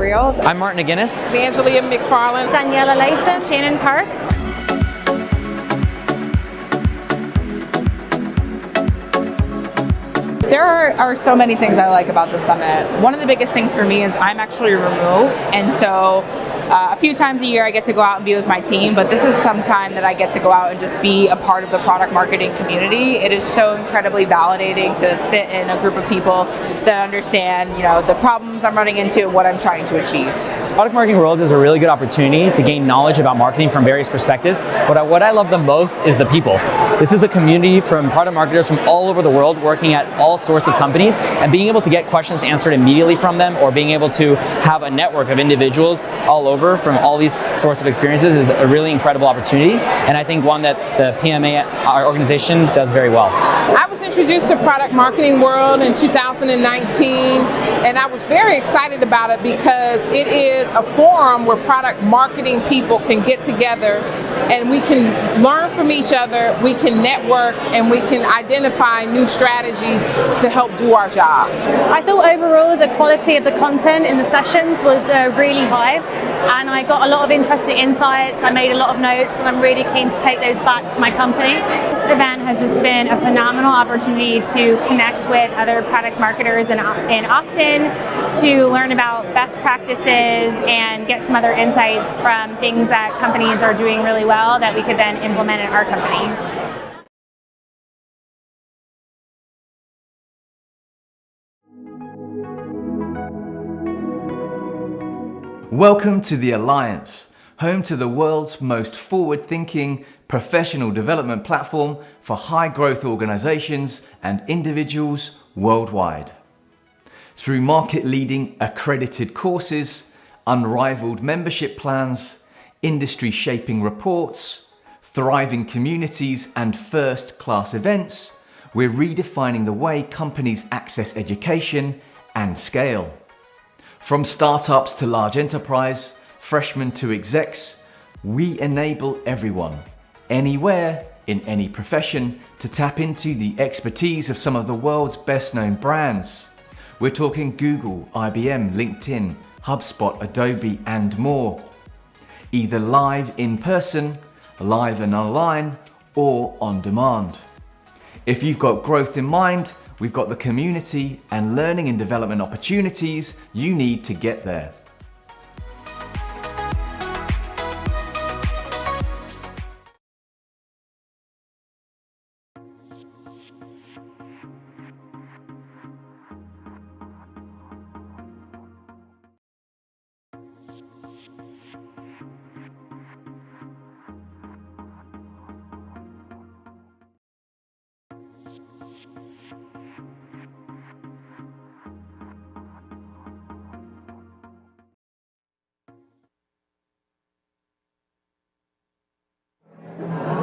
Materials. I'm Martin McGinnis. Angelia McFarland. Daniela Latham. Shannon Parks. There are so many things I like about the summit. One of the biggest things for me is I'm actually remote, and so a few times a year I get to go out and be with my team, but this is some time that I get to go out and just be a part of the product marketing community. It is so incredibly validating to sit in a group of people that understand, the problems I'm running into and what I'm trying to achieve. Product Marketing World is a really good opportunity to gain knowledge about marketing from various perspectives, but what I love the most is the people. This is a community from product marketers from all over the world working at all sorts of companies, and being able to get questions answered immediately from them, or being able to have a network of individuals all over from all these sorts of experiences is a really incredible opportunity, and I think one that the PMA, our organization, does very well. I was introduced to Product Marketing World in 2019, and I was very excited about it because it is a forum where product marketing people can get together and we can learn from each other, we can network, and we can identify new strategies to help do our jobs. I thought overall the quality of the content in the sessions was really high, and I got a lot of interesting insights. I made a lot of notes, and I'm really keen to take those back to my company. This event has just been a phenomenal opportunity to connect with other product marketers in Austin, to learn about best practices and get some other insights from things that companies are doing really well that we could then implement in our company. Welcome to the Alliance, home to the world's most forward-thinking professional development platform for high-growth organizations and individuals worldwide. Through market-leading accredited courses, unrivaled membership plans, industry-shaping reports, thriving communities, and first-class events, we're redefining the way companies access education and scale. From startups to large enterprise, freshmen to execs, we enable everyone, anywhere, in any profession, to tap into the expertise of some of the world's best-known brands. We're talking Google, IBM, LinkedIn, HubSpot, Adobe, and more. Either live in person, live and online, or on demand. If you've got growth in mind, we've got the community and learning and development opportunities you need to get there.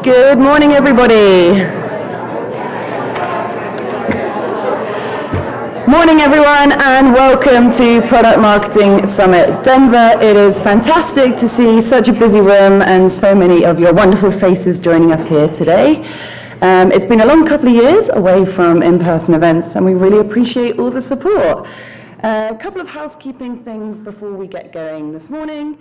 Good morning, everybody. Morning, everyone, and welcome to Product Marketing Summit Denver. It is fantastic to see such a busy room and so many of your wonderful faces joining us here today. It's been a long couple of years away from in-person events, and we really appreciate all the support. A couple of housekeeping things before we get going this morning.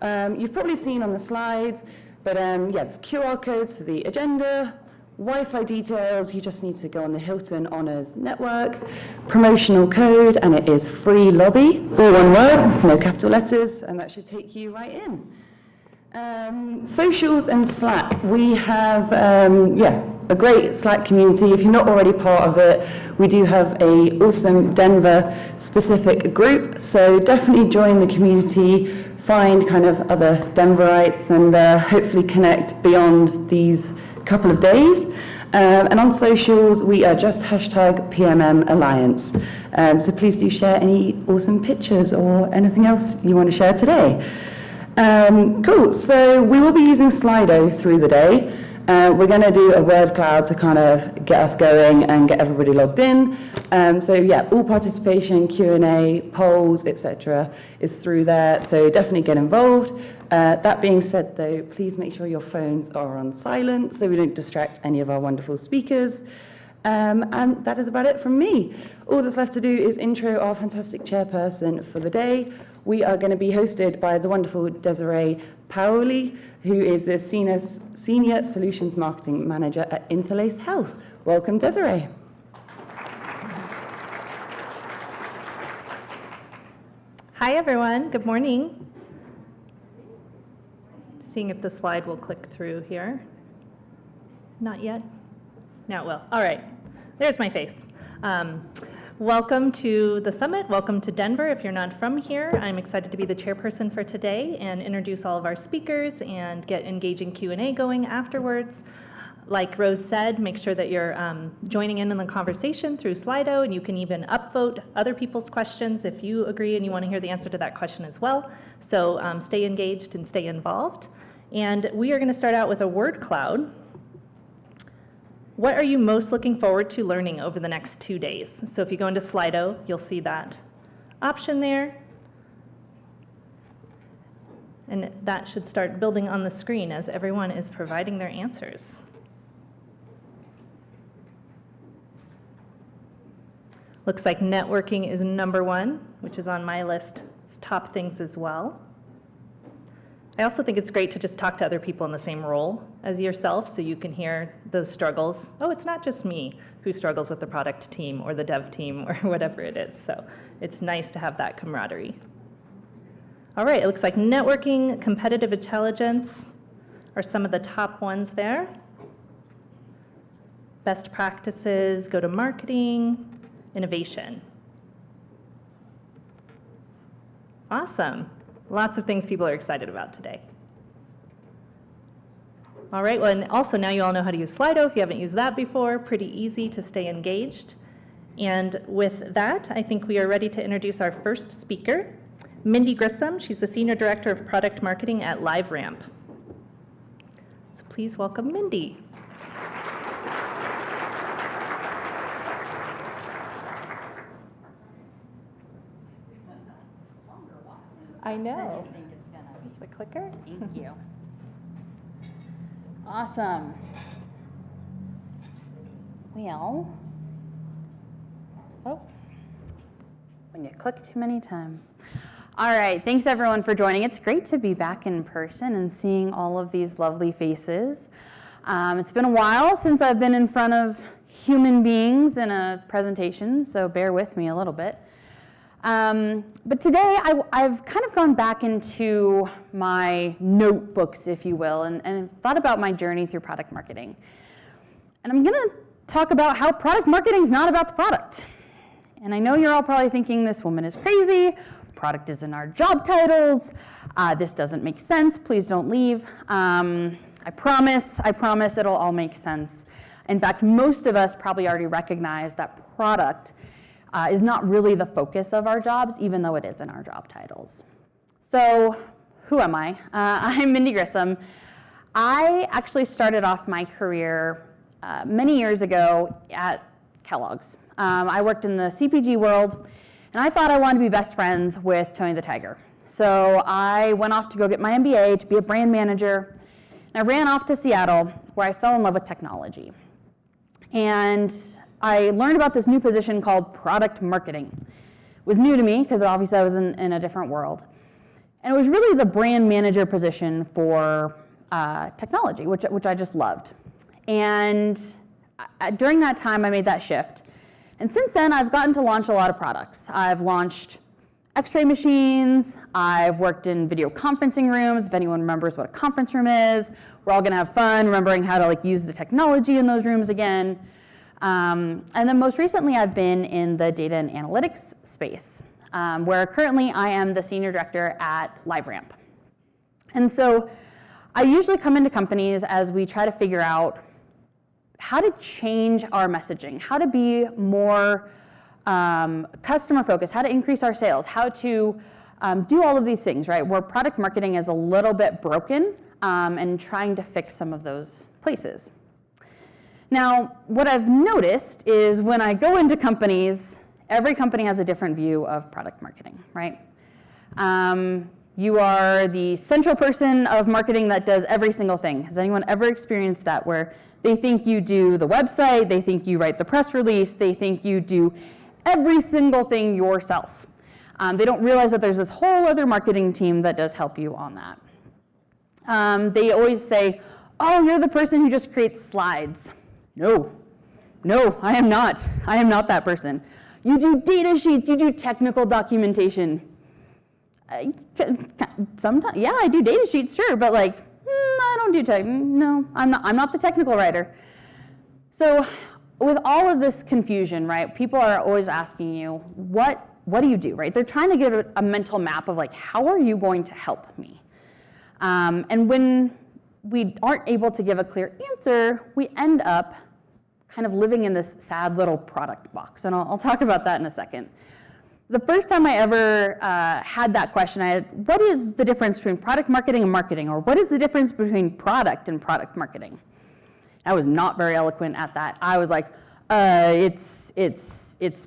You've probably seen on the slides, but it's QR codes for the agenda, Wi-Fi details. You just need to go on the Hilton Honors Network, promotional code, and it is free lobby, all one word, no capital letters, and that should take you right in. Socials and Slack. We have a great Slack community. If you're not already part of it, we do have an awesome Denver specific group, so definitely join the community, find kind of other Denverites, and hopefully connect beyond these couple of days. And on socials, we are just #PMM Alliance. So please do share any awesome pictures or anything else you want to share today. Cool, so we will be using Slido through the day. We're going to do a word cloud to kind of get us going and get everybody logged in. All participation, Q&A, polls, etc. is through there, so definitely get involved. That being said, though, please make sure your phones are on silent so we don't distract any of our wonderful speakers. And that is about it from me. All that's left to do is intro our fantastic chairperson for the day. we are going to be hosted by the wonderful Desiree Paoli, who is the Senior Solutions Marketing Manager at Interlace Health. Welcome, Desiree. Hi, everyone. Good morning. Seeing if the slide will click through here. Not yet. Now it will. All right. There's my face. Welcome to the summit. Welcome to Denver. If you're not from here, I'm excited to be the chairperson for today and introduce all of our speakers and get engaging Q&A going afterwards. Like Rose said, make sure that you're joining in the conversation through Slido, and you can even upvote other people's questions if you agree and you want to hear the answer to that question as well. So stay engaged and stay involved. And we are going to start out with a word cloud. What are you most looking forward to learning over the next 2 days? So if you go into Slido, you'll see that option there. And that should start building on the screen as everyone is providing their answers. Looks like networking is number 1, which is on my list. It's top things as well. I also think it's great to just talk to other people in the same role as yourself so you can hear those struggles. Oh, it's not just me who struggles with the product team or the dev team or whatever it is. So it's nice to have that camaraderie. All right, it looks like networking, competitive intelligence are some of the top ones there. Best practices, go to marketing, innovation. Awesome. Lots of things people are excited about today. All right, well, and also now you all know how to use Slido if you haven't used that before. Pretty easy to stay engaged. And with that, I think we are ready to introduce our first speaker, Mindy Grissom. She's the Senior Director of Product Marketing at LiveRamp. So please welcome Mindy. I know. I think it's gonna be. The clicker? Thank you. Awesome. Well, when you click too many times. All right, thanks everyone for joining. It's great to be back in person and seeing all of these lovely faces. It's been a while since I've been in front of human beings in a presentation, so bear with me a little bit. But today I've kind of gone back into my notebooks, if you will, and thought about my journey through product marketing. And I'm going to talk about how product marketing is not about the product. And I know you're all probably thinking this woman is crazy, product is in our job titles, this doesn't make sense, please don't leave. I promise it'll all make sense. In fact, most of us probably already recognize that product is not really the focus of our jobs, even though it is in our job titles. So who am I? I'm Mindy Grissom. I actually started off my career many years ago at Kellogg's. I worked in the CPG world, and I thought I wanted to be best friends with Tony the Tiger. So I went off to go get my MBA to be a brand manager, and I ran off to Seattle, where I fell in love with technology. And I learned about this new position called product marketing. It was new to me because obviously I was in a different world. And it was really the brand manager position for technology, which I just loved. And during that time, I made that shift. And since then, I've gotten to launch a lot of products. I've launched X-ray machines. I've worked in video conferencing rooms. If anyone remembers what a conference room is, we're all gonna have fun remembering how to use the technology in those rooms again. And then most recently, I've been in the data and analytics space, where currently I am the senior director at LiveRamp. And so I usually come into companies as we try to figure out how to change our messaging, how to be more customer focused, how to increase our sales, how to do all of these things, right? Where product marketing is a little bit broken and trying to fix some of those places. Now, what I've noticed is when I go into companies, every company has a different view of product marketing, right? You are the central person of marketing that does every single thing. Has anyone ever experienced that, where they think you do the website, they think you write the press release, they think you do every single thing yourself? They don't realize that there's this whole other marketing team that does help you on that. They always say, oh, you're the person who just creates slides. No, I am not. I am not that person. You do data sheets, you do technical documentation. Sometimes, yeah, I do data sheets, sure, but like, I don't do tech. No, I'm not the technical writer. So with all of this confusion, right, people are always asking you, what do you do, right? They're trying to get a mental map of like, how are you going to help me? And when we aren't able to give a clear answer, we end up kind of living in this sad little product box. And I'll talk about that in a second. The first time I ever had that question, what is the difference between product marketing and marketing? Or what is the difference between product and product marketing? I was not very eloquent at that. I was like, it's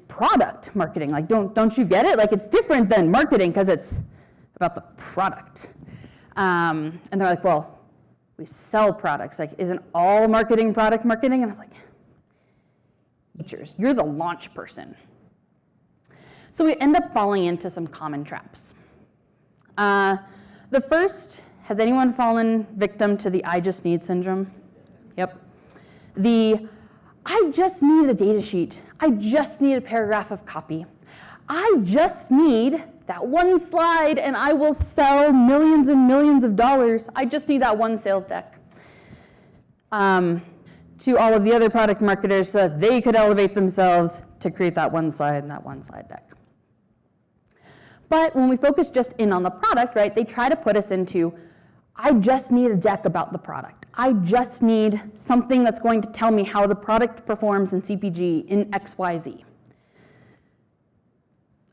product marketing. Like, don't you get it? Like, it's different than marketing because it's about the product. And they're like, well, we sell products. Like, isn't all marketing product marketing? And I was like, features. You're the launch person. So we end up falling into some common traps. The first, has anyone fallen victim to the I just need syndrome? Yep. I just need a data sheet. I just need a paragraph of copy. I just need that one slide and I will sell millions and millions of dollars. I just need that one sales deck. To all of the other product marketers so that they could elevate themselves to create that one slide and that one slide deck. But when we focus just in on the product, right, they try to put us into, I just need a deck about the product. I just need something that's going to tell me how the product performs in CPG in XYZ.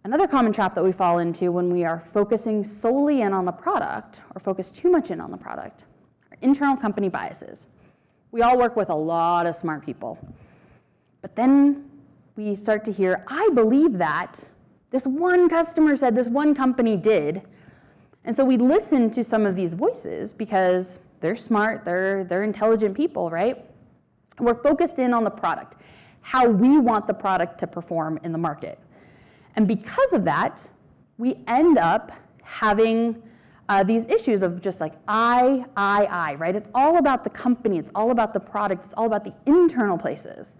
Another common trap that we fall into when we are focusing solely in on the product, or focus too much in on the product, are internal company biases. We all work with a lot of smart people. But then we start to hear, I believe that this one customer said, this one company did. And so we listen to some of these voices because they're smart, they're intelligent people, right? We're focused in on the product, how we want the product to perform in the market. And because of that, we end up having these issues of just like I, right? It's all about the company, it's all about the product, it's all about the internal places.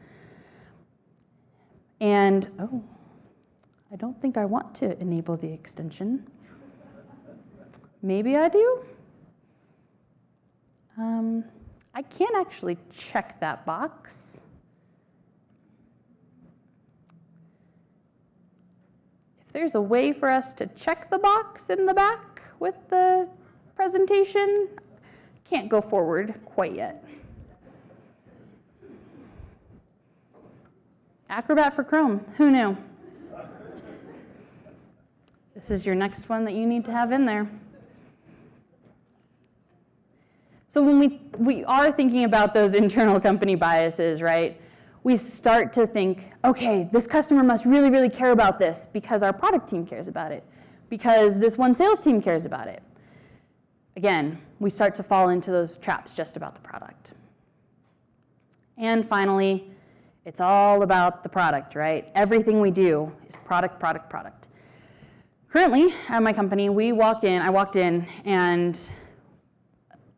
And, oh, I don't think I want to enable the extension. Maybe I do? I can't actually check that box. If there's a way for us to check the box in the back with the presentation, can't go forward quite yet. Acrobat for Chrome, who knew? This is your next one that you need to have in there. So when we are thinking about those internal company biases, right, we start to think, okay, this customer must really, really care about this because our product team cares about it, because this one sales team cares about it. Again, we start to fall into those traps just about the product. And finally, it's all about the product, right? Everything we do is product, product, product. Currently, at my company, I walked in, and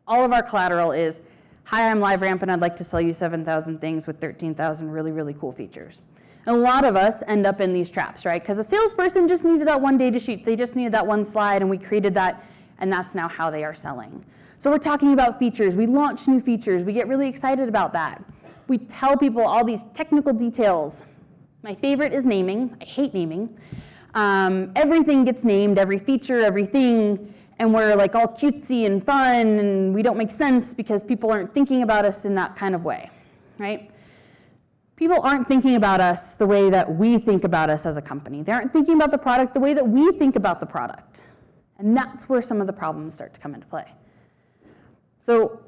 all of our collateral is, hi, I'm LiveRamp, and I'd like to sell you 7,000 things with 13,000 really, really cool features. And a lot of us end up in these traps, right? Because a salesperson just needed that one data sheet. They just needed that one slide, and we created that, and that's now how they are selling. So we're talking about features. We launch new features. We get really excited about that. We tell people all these technical details. My favorite is naming. I hate naming. Everything gets named, every feature, everything, and we're like all cutesy and fun, and we don't make sense because people aren't thinking about us in that kind of way, right? People aren't thinking about us the way that we think about us as a company. They aren't thinking about the product the way that we think about the product. And that's where some of the problems start to come into play. So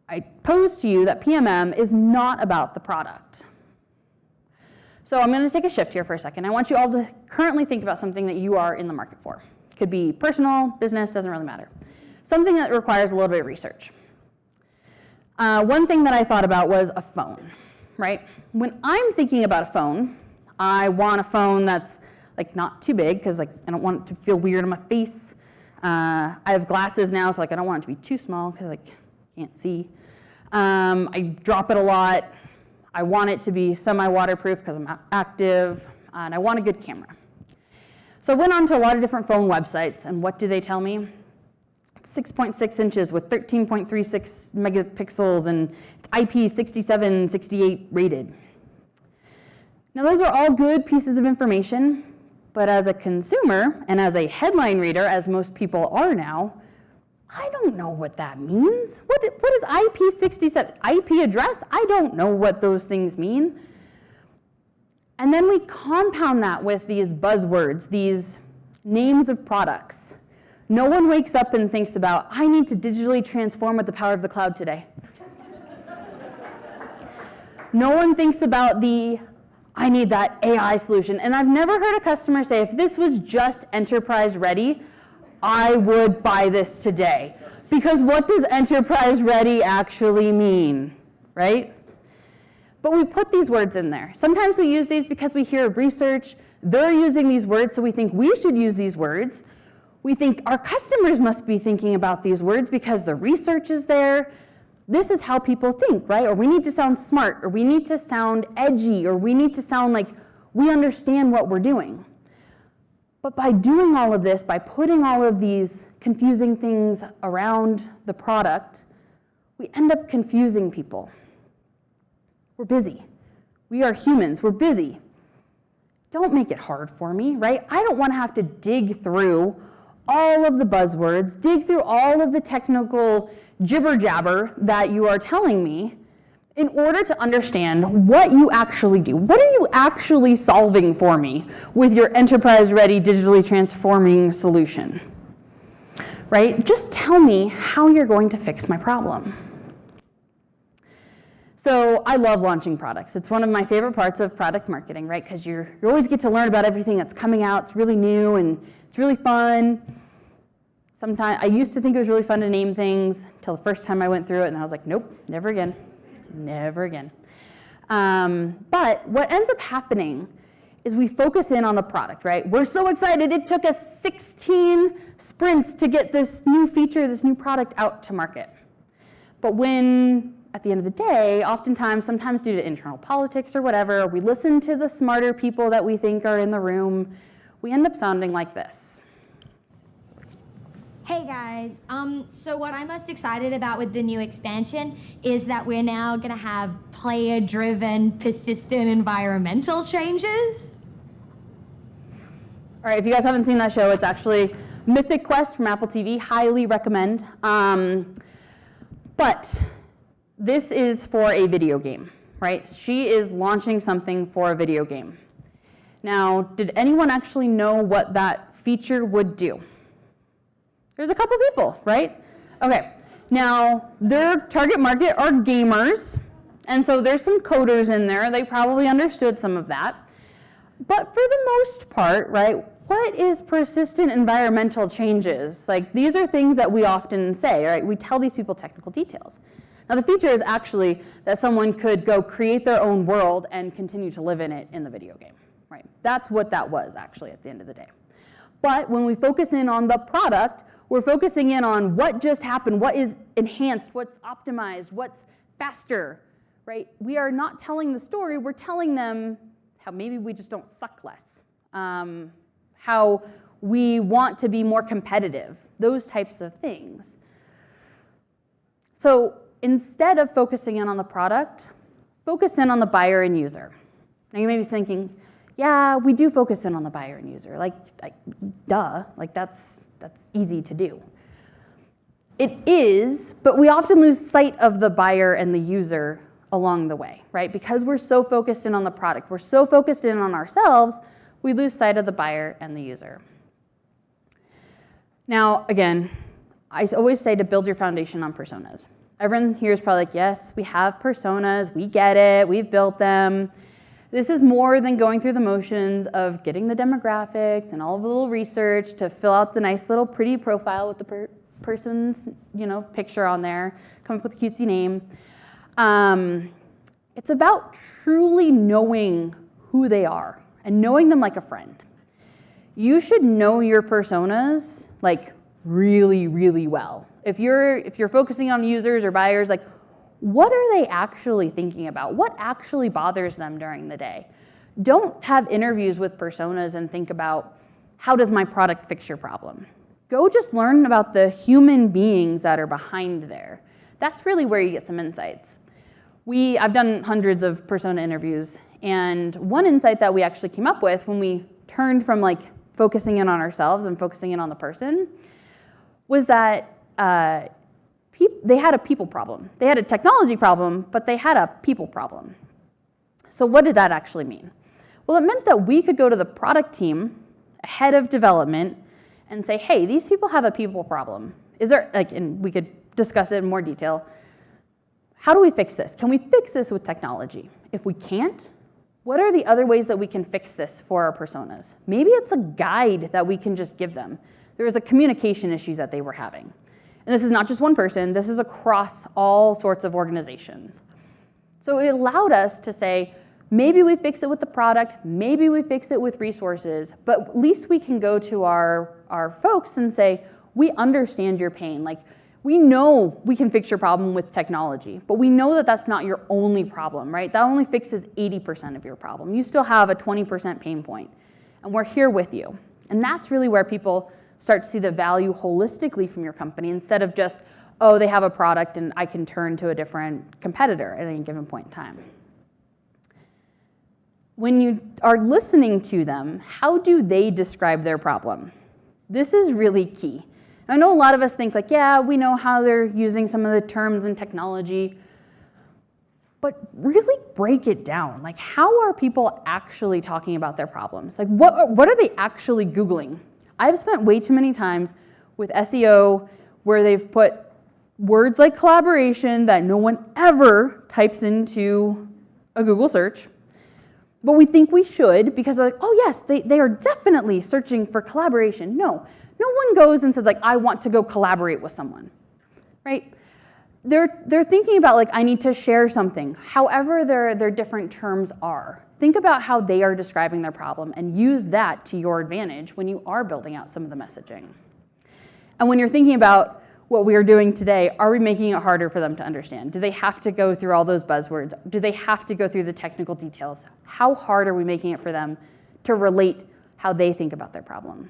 I pose to you that PMM is not about the product. So I'm going to take a shift here for a second. I want you all to currently think about something that you are in the market for. Could be personal, business, doesn't really matter. Something that requires a little bit of research. One thing that I thought about was a phone, right? When I'm thinking about a phone, I want a phone that's like not too big because like I don't want it to feel weird on my face. I have glasses now, so like I don't want it to be too small because like can't see. I drop it a lot. I want it to be semi-waterproof because I'm active, and I want a good camera. So I went on to a lot of different phone websites, and what do they tell me? 6.6 inches with 13.36 megapixels, and it's IP67, 68 rated. Now those are all good pieces of information, but as a consumer and as a headline reader, as most people are now, I don't know what that means. What is IP67? IP address? I don't know what those things mean. And then we compound that with these buzzwords, these names of products. No one wakes up and thinks about, I need to digitally transform with the power of the cloud today. No one thinks about I need that AI solution. And I've never heard a customer say, if this was just enterprise ready, I would buy this today. Because what does enterprise ready actually mean, right? But we put these words in there. Sometimes we use these because we hear research. They're using these words, so we think we should use these words. We think our customers must be thinking about these words because the research is there. This is how people think, right? Or we need to sound smart, or we need to sound edgy, or we need to sound like we understand what we're doing. But by doing all of this, by putting all of these confusing things around the product, we end up confusing people. We're busy. We are humans. We're busy. Don't make it hard for me, right? I don't want to have to dig through all of the buzzwords, dig through all of the technical jibber jabber that you are telling me in order to understand what you actually do. What are you actually solving for me with your enterprise-ready, digitally transforming solution? Right? Just tell me how you're going to fix my problem. So I love launching products. It's one of my favorite parts of product marketing, right? Because you always get to learn about everything that's coming out. It's really new and it's really fun. Sometimes I used to think it was really fun to name things until the first time I went through it, and I was like, nope, never again. Never again. But what ends up happening is we focus in on the product, right? We're so excited. It took us 16 sprints to get this new feature, this new product out to market. But when, at the end of the day, oftentimes, sometimes due to internal politics or whatever, we listen to the smarter people that we think are in the room, we end up sounding like this. Hey guys, so what I'm most excited about with the new expansion is that we're now going to have player-driven, persistent environmental changes. All right, if you guys haven't seen that show, it's actually Mythic Quest from Apple TV, highly recommend. But this is for a video game, right? She is launching something for a video game. Now, did anyone actually know what that feature would do? There's a couple people, right? Okay, now their target market are gamers, and so there's some coders in there. They probably understood some of that. But for the most part, right, what is persistent environmental changes? Like, these are things that we often say, right? We tell these people technical details. Now, the feature is actually that someone could go create their own world and continue to live in it in the video game, right? That's what that was, actually, at the end of the day. But when we focus in on the product, we're focusing in on what just happened, what is enhanced, what's optimized, what's faster, right? We are not telling the story, we're telling them how maybe we just don't suck less, how we want to be more competitive, those types of things. So instead of focusing in on the product, focus in on the buyer and user. Now you may be thinking, yeah, we do focus in on the buyer and user, like duh, like that's easy to do. It is, but we often lose sight of the buyer and the user along the way, right? Because we're so focused in on the product, we're so focused in on ourselves, we lose sight of the buyer and the user. Now, again, I always say to build your foundation on personas. Everyone here is probably like, yes, we have personas, we get it, we've built them. This is more than going through the motions of getting the demographics and all of the little research to fill out the nice little pretty profile with the person's, picture on there, come up with a cutesy name. It's about truly knowing who they are and knowing them like a friend. you should know your personas like really, really well. If you're focusing on users or buyers, like what are they actually thinking about? What actually bothers them during the day? Don't have interviews with personas and think about how does my product fix your problem? Go just learn about the human beings that are behind there. That's really where you get some insights. I've done hundreds of persona interviews, and one insight that we actually came up with when we turned from like focusing in on ourselves and focusing in on the person was that they had a people problem. They had a technology problem, but they had a people problem. So what did that actually mean? Well, it meant that we could go to the product team, head of development, and say, hey, these people have a people problem. Is there, like, and we could discuss it in more detail. How do we fix this? Can we fix this with technology? If we can't, what are the other ways that we can fix this for our personas? Maybe it's a guide that we can just give them. There was a communication issue that they were having. And this is not just one person, this is across all sorts of organizations. So it allowed us to say, maybe we fix it with the product, maybe we fix it with resources, but at least we can go to our folks and say, we understand your pain. Like, we know we can fix your problem with technology, but we know that that's not your only problem, right? That only fixes 80% of your problem. You still have a 20% pain point, and we're here with you. And that's really where people start to see the value holistically from your company instead of just, oh, they have a product and I can turn to a different competitor at any given point in time. When you are listening to them, how do they describe their problem? This is really key. I know a lot of us think like, yeah, we know how they're using some of the terms and technology, but really break it down. Like, how are people actually talking about their problems? Like, what are they actually Googling? I've spent way too many times with SEO where they've put words like collaboration that no one ever types into a Google search, but we think we should because they're like, oh yes, they are definitely searching for collaboration. No one goes and says like, I want to go collaborate with someone, right? They're thinking about like, I need to share something. However their different terms are. Think about how they are describing their problem and use that to your advantage when you are building out some of the messaging. And when you're thinking about what we are doing today, are we making it harder for them to understand? Do they have to go through all those buzzwords? Do they have to go through the technical details? How hard are we making it for them to relate how they think about their problem?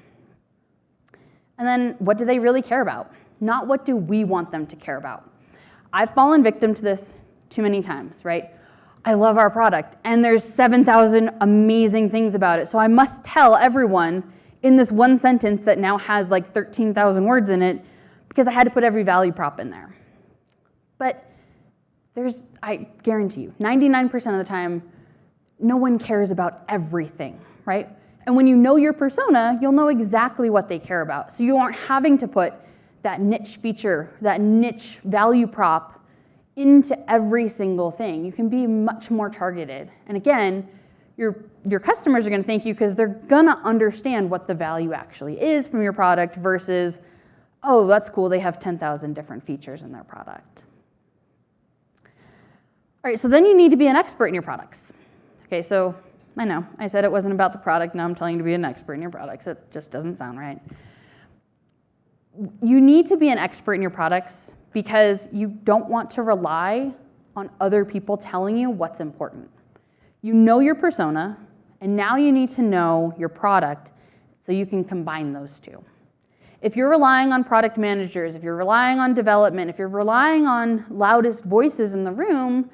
And then what do they really care about? Not what do we want them to care about. I've fallen victim to this too many times, right? I love our product and there's 7,000 amazing things about it, so I must tell everyone in this one sentence that now has like 13,000 words in it because I had to put every value prop in there. But I guarantee you, 99% of the time, no one cares about everything, right? And when you know your persona, you'll know exactly what they care about. So you aren't having to put that niche feature, that niche value prop into every single thing. You can be much more targeted. And again, your customers are gonna thank you because they're gonna understand what the value actually is from your product versus, oh, that's cool, they have 10,000 different features in their product. All right, so then you need to be an expert in your products. Okay, so I know, I said it wasn't about the product, now I'm telling you to be an expert in your products. It just doesn't sound right. You need to be an expert in your products because you don't want to rely on other people telling you what's important. You know your persona, and now you need to know your product so you can combine those two. If you're relying on product managers, if you're relying on development, if you're relying on loudest voices in the room,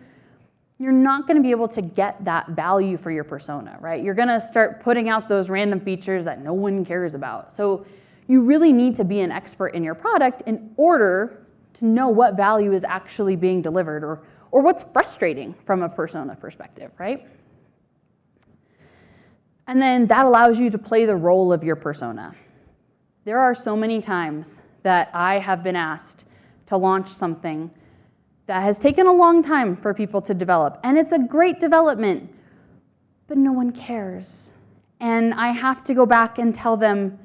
you're not going to be able to get that value for your persona, right? You're going to start putting out those random features that no one cares about. So you really need to be an expert in your product in order to know what value is actually being delivered or what's frustrating from a persona perspective, right? And then that allows you to play the role of your persona. There are so many times that I have been asked to launch something that has taken a long time for people to develop, and it's a great development, but no one cares. And I have to go back and tell them,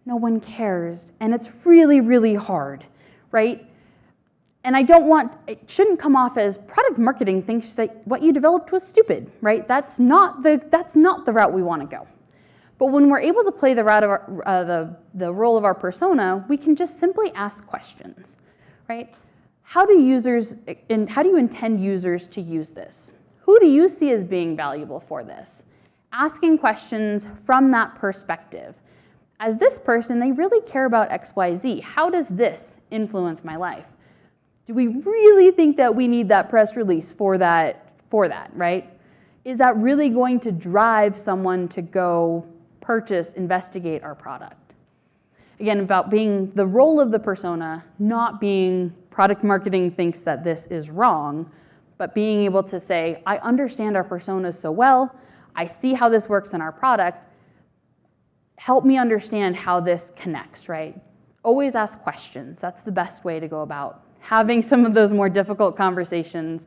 no one cares, and it's really, really hard, right? And it shouldn't come off as product marketing thinks that what you developed was stupid, right? That's not the route we want to go. But when we're able to play the role of our persona, we can just simply ask questions, right? How do you intend users to use this? Who do you see as being valuable for this? Asking questions from that perspective. As this person, they really care about XYZ. How does this influence my life? Do we really think that we need that press release for that, right? Is that really going to drive someone to go purchase, investigate our product? Again, about being the role of the persona, not being product marketing thinks that this is wrong, but being able to say, I understand our personas so well, I see how this works in our product, help me understand how this connects, right? Always ask questions. That's the best way to go about having some of those more difficult conversations.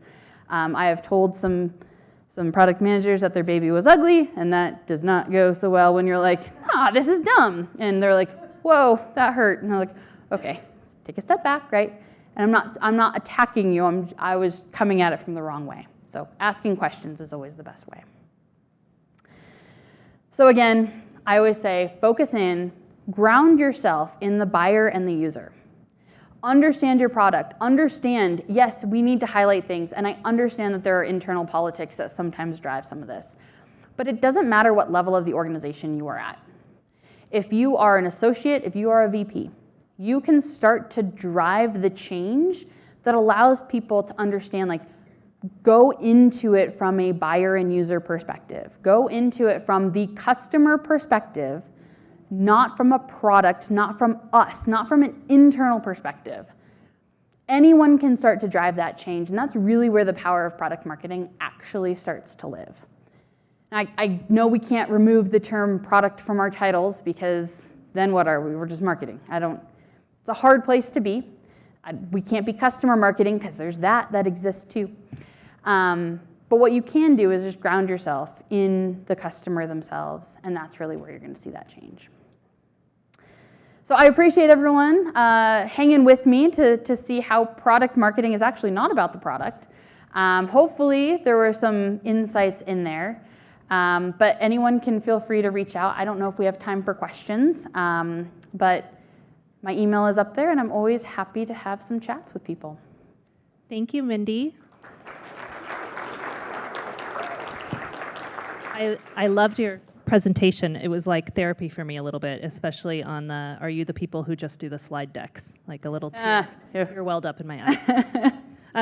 I have told some product managers that their baby was ugly, and that does not go so well when you're like, this is dumb. And they're like, whoa, that hurt. And they're like, okay, let's take a step back, right? And I'm not attacking you, I was coming at it from the wrong way. So asking questions is always the best way. So again, I always say, focus in, ground yourself in the buyer and the user. Understand your product. Understand, yes, we need to highlight things, and I understand that there are internal politics that sometimes drive some of this. But it doesn't matter what level of the organization you are at. If you are an associate, if you are a VP, you can start to drive the change that allows people to understand, like, go into it from a buyer and user perspective. Go into it from the customer perspective, not from a product, not from us, not from an internal perspective. Anyone can start to drive that change, and that's really where the power of product marketing actually starts to live. I know we can't remove the term product from our titles, because then what are we? We're just marketing. It's a hard place to be. We can't be customer marketing, because there's that exists too. But what you can do is just ground yourself in the customer themselves, and that's really where you're going to see that change. So I appreciate everyone hanging with me to see how product marketing is actually not about the product. Hopefully there were some insights in there, but anyone can feel free to reach out. I don't know if we have time for questions, but my email is up there, and I'm always happy to have some chats with people. Thank you, Mindy. I loved your presentation. It was like therapy for me a little bit, especially on the, are you the people who just do the slide decks? Like a little tear welled up in my eye.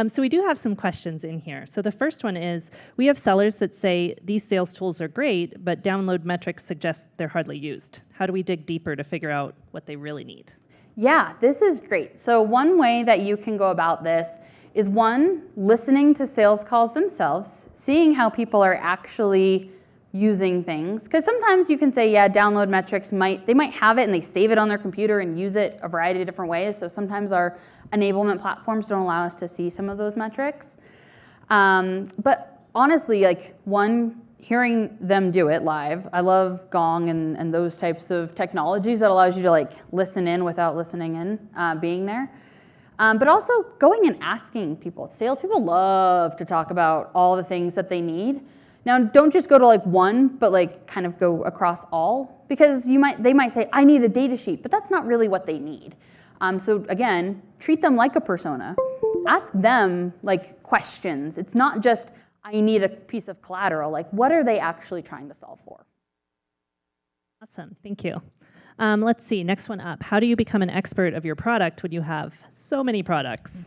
So we do have some questions in here. So the first one is, we have sellers that say these sales tools are great, but download metrics suggest they're hardly used. How do we dig deeper to figure out what they really need? Yeah, this is great. So one way that you can go about this is, one, listening to sales calls themselves, seeing how people are actually using things. Because sometimes you can say, yeah, download metrics they might have it and they save it on their computer and use it a variety of different ways. So sometimes our enablement platforms don't allow us to see some of those metrics. But honestly, like, one, hearing them do it live. I love Gong and those types of technologies that allows you to, like, listen in without listening in, being there. But also going and asking people. Salespeople love to talk about all the things that they need. Now, don't just go to like one, but like kind of go across all, because they might say, I need a data sheet, but that's not really what they need. So again, treat them like a persona. Ask them like questions. It's not just, I need a piece of collateral. Like, what are they actually trying to solve for? Awesome, thank you. Let's see, next one up. How do you become an expert of your product when you have so many products?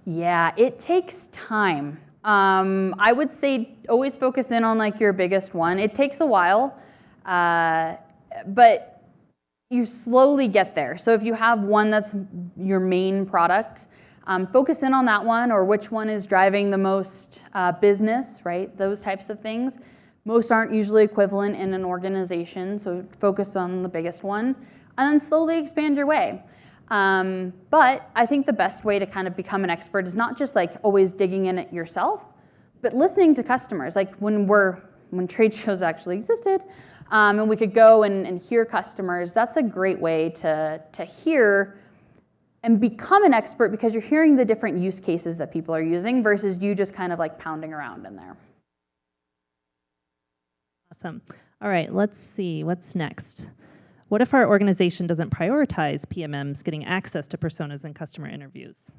Yeah, it takes time. I would say always focus in on like your biggest one. It takes a while, but you slowly get there. So if you have one that's your main product, focus in on that one, or which one is driving the most business, right? Those types of things. Most aren't usually equivalent in an organization, so focus on the biggest one, and then slowly expand your way. But I think the best way to kind of become an expert is not just like always digging in it yourself, but listening to customers. Like when trade shows actually existed, and we could go and hear customers, that's a great way to hear and become an expert, because you're hearing the different use cases that people are using versus you just kind of like pounding around in there. Awesome. All right, let's see, what's next? What if our organization doesn't prioritize PMMs getting access to personas and customer interviews?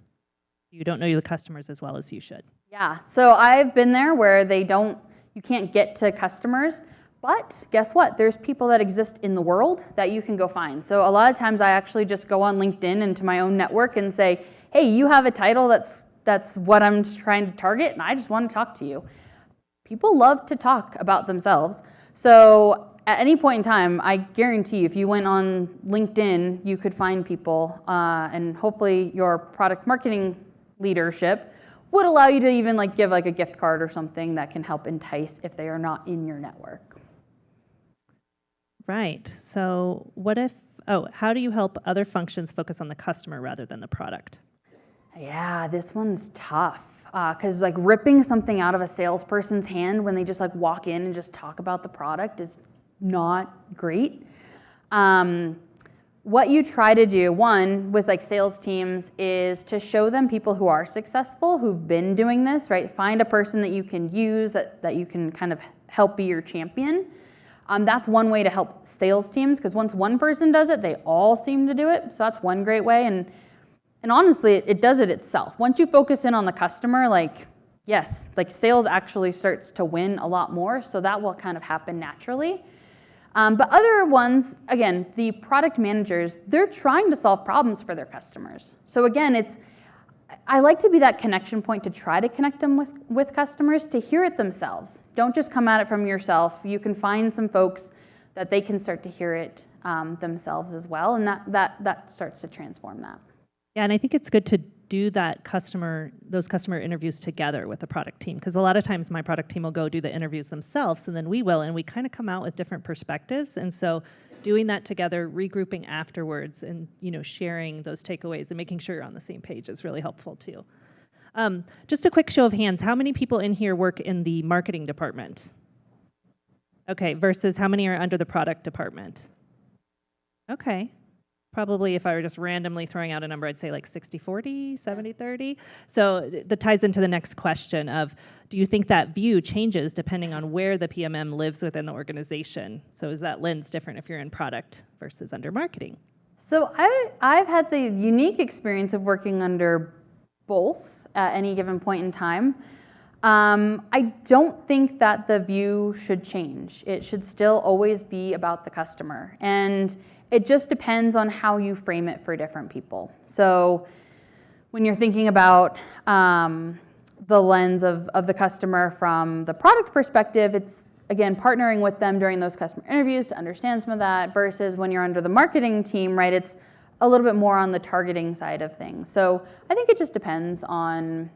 You don't know the customers as well as you should. Yeah, so I've been there where you can't get to customers, but guess what? There's people that exist in the world that you can go find. So a lot of times I actually just go on LinkedIn into my own network and say, hey, you have a title that's what I'm trying to target, and I just want to talk to you. People love to talk about themselves. So at any point in time, I guarantee if you went on LinkedIn, you could find people, and hopefully your product marketing leadership would allow you to even give a gift card or something that can help entice if they are not in your network. Right, so how do you help other functions focus on the customer rather than the product? Yeah, this one's tough. Because ripping something out of a salesperson's hand when they just walk in and just talk about the product is not great. What you try to do, one, with sales teams is to show them people who are successful, who've been doing this, right? Find a person that you can use, that you can kind of help be your champion. That's one way to help sales teams, because once one person does it, they all seem to do it. So that's one great way. And honestly, it does it itself. Once you focus in on the customer, yes, sales actually starts to win a lot more, so that will kind of happen naturally. But other ones, again, the product managers, they're trying to solve problems for their customers. So again, I like to be that connection point to try to connect them with customers to hear it themselves. Don't just come at it from yourself. You can find some folks that they can start to hear it themselves as well, and that starts to transform that. Yeah, and I think it's good to do those customer interviews together with the product team, because a lot of times my product team will go do the interviews themselves, and then and we kind of come out with different perspectives. And so doing that together, regrouping afterwards, and sharing those takeaways and making sure you're on the same page is really helpful too. Just a quick show of hands, how many people in here work in the marketing department? Okay, versus how many are under the product department? Okay. Probably if I were just randomly throwing out a number, I'd say 60-40, 70-30. So that ties into the next question of, do you think that view changes depending on where the PMM lives within the organization? So is that lens different if you're in product versus under marketing? So I've had the unique experience of working under both at any given point in time. I don't think that the view should change. It should still always be about the customer. And it just depends on how you frame it for different people. So when you're thinking about the lens of the customer from the product perspective, it's, again, partnering with them during those customer interviews to understand some of that, versus when you're under the marketing team, right, it's a little bit more on the targeting side of things. So I think it just depends on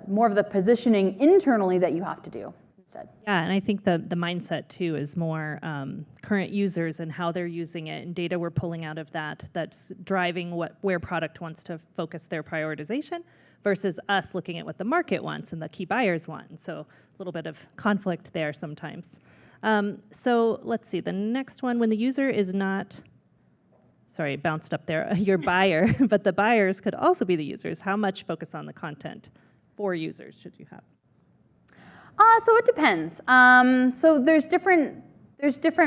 more of the positioning internally that you have to do. Yeah, and I think the mindset too is more current users and how they're using it, and data we're pulling out of that's driving where product wants to focus their prioritization, versus us looking at what the market wants and the key buyers want. And so a little bit of conflict there sometimes. So let's see, the next one, when the user is not, sorry, it bounced up there, your buyer, but the buyers could also be the users. How much focus on the content for users should you have? So it depends. So there's different